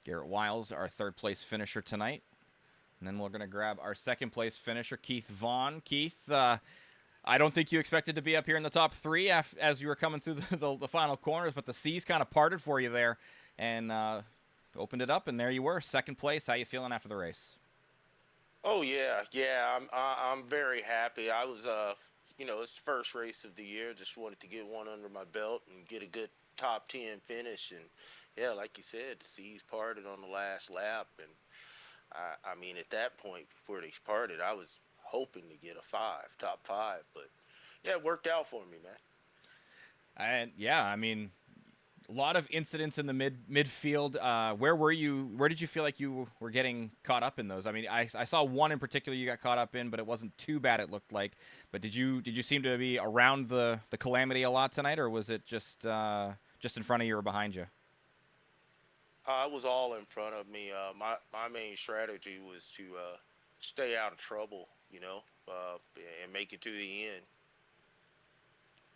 Garrett Wiles, our third place finisher tonight. And then we're going to grab our second place finisher, Keith Vaughn. Keith, I don't think you expected to be up here in the top 3 as you were coming through the final corners, but the seas kind of parted for you there and opened it up, and there you were, second place. How you feeling after the race? Oh yeah, I'm very happy. I was it's the first race of the year. Just wanted to get one under my belt and get a good top 10 finish. And yeah, like you said, the seas parted on the last lap, and I mean at that point before they parted, I was hoping to get a top 5, but yeah, it worked out for me, man. And yeah, I mean, a lot of incidents in the midfield. Where were you? Where did you feel like you were getting caught up in those? I mean, I saw one in particular you got caught up in, but it wasn't too bad. It looked like. But did you seem to be around the calamity a lot tonight, or was it just in front of you or behind you? I was all in front of me. My main strategy was to stay out of trouble, and make it to the end.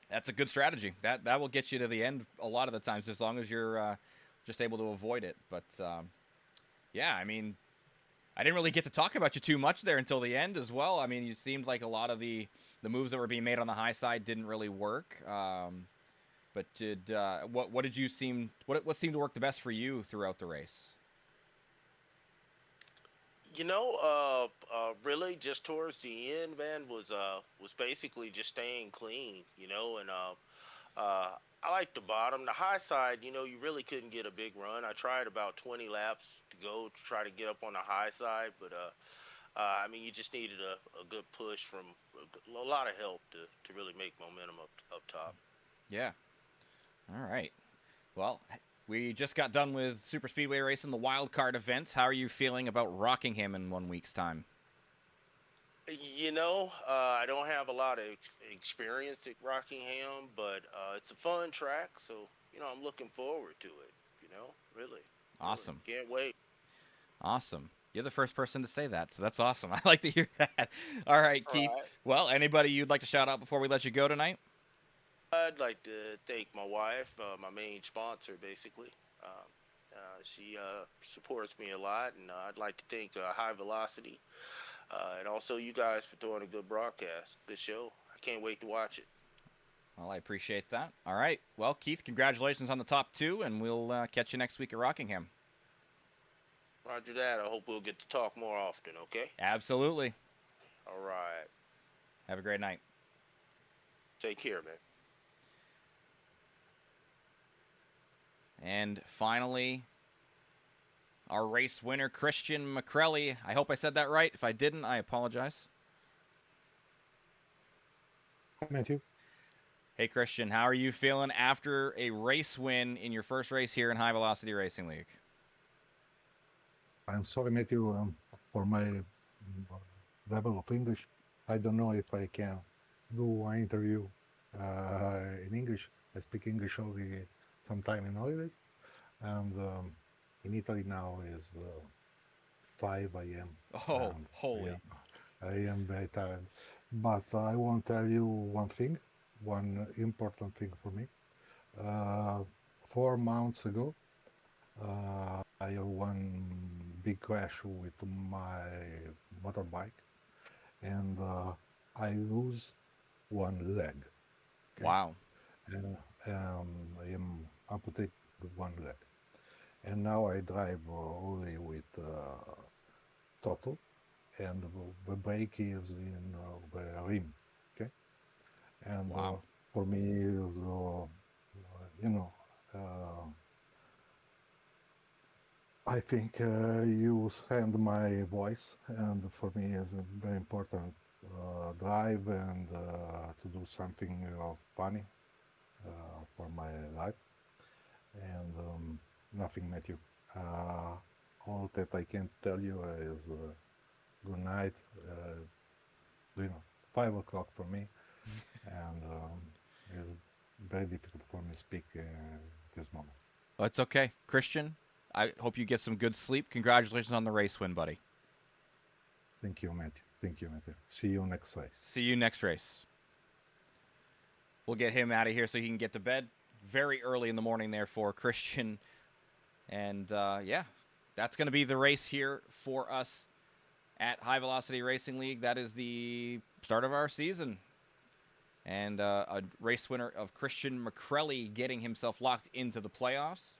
That's a good strategy. That will get you to the end a lot of the times, as long as you're just able to avoid it. But yeah, I mean, I didn't really get to talk about you too much there until the end as well. I mean, you seemed like a lot of the moves that were being made on the high side didn't really work. But what seemed to work the best for you throughout the race? Really just towards the end, man, was basically just staying clean, and I like the bottom. The high side, you really couldn't get a big run. I tried about 20 laps to go to try to get up on the high side, but I mean, you just needed a good push from a lot of help to really make momentum up top. Yeah. All right. Well, we just got done with Super Speedway racing, the wild card events. How are you feeling about Rockingham in 1 week's time? I don't have a lot of experience at Rockingham, but it's a fun track, so I'm looking forward to it. Really. Awesome. Really. Can't wait. Awesome. You're the first person to say that, so that's awesome. I like to hear that. All right, Keith. All right. Well, anybody you'd like to shout out before we let you go tonight? I'd like to thank my wife, my main sponsor, basically. She supports me a lot, and I'd like to thank High Velocity, and also you guys for doing a good broadcast, good show. I can't wait to watch it. Well, I appreciate that. All right. Well, Keith, congratulations on the top 2, and we'll catch you next week at Rockingham. Roger that. I hope we'll get to talk more often. Okay. Absolutely. All right. Have a great night. Take care, man. And finally, our race winner, Christian McCrelly. I hope I said that right. If I didn't, I apologize. Hi, Matthew. Hey, Christian, how are you feeling after a race win in your first race here in High Velocity Racing League? I'm sorry, Matthew, for my level of English. I don't know if I can do an interview in English. I speak English only sometime in holidays. And in Italy now is 5 a.m. Oh, and holy. I am very tired. But I want to tell you one important thing for me. 4 months ago, I had one big crash with my motorbike, and I lose one leg. Okay? Wow. I am amputated with one leg, and now I drive only with throttle, and the brake is in the rim. Okay, and Wow. for me is you know. I think you send my voice, and for me is a very important drive and to do something funny for my life, and nothing, Matthew. All that I can tell you is good night. 5 o'clock for me, and it's very difficult for me to speak this moment. Well, it's okay. Christian, I hope you get some good sleep. Congratulations on the race win, buddy. Thank you, Matthew. Thank you, Matthew. See you next race. See you next race. We'll get him out of here so he can get to bed very early in the morning there for Christian. And, yeah, that's going to be the race here for us at High Velocity Racing League. That is the start of our season. And a race winner of Christian McCrelly getting himself locked into the playoffs.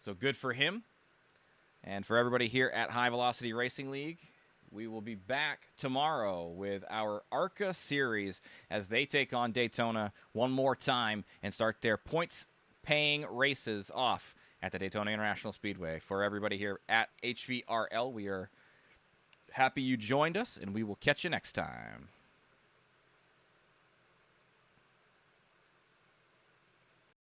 So good for him. And for everybody here at High Velocity Racing League, we will be back tomorrow with our ARCA series as they take on Daytona one more time and start their points-paying races off at the Daytona International Speedway. For everybody here at HVRL, we are happy you joined us, and we will catch you next time.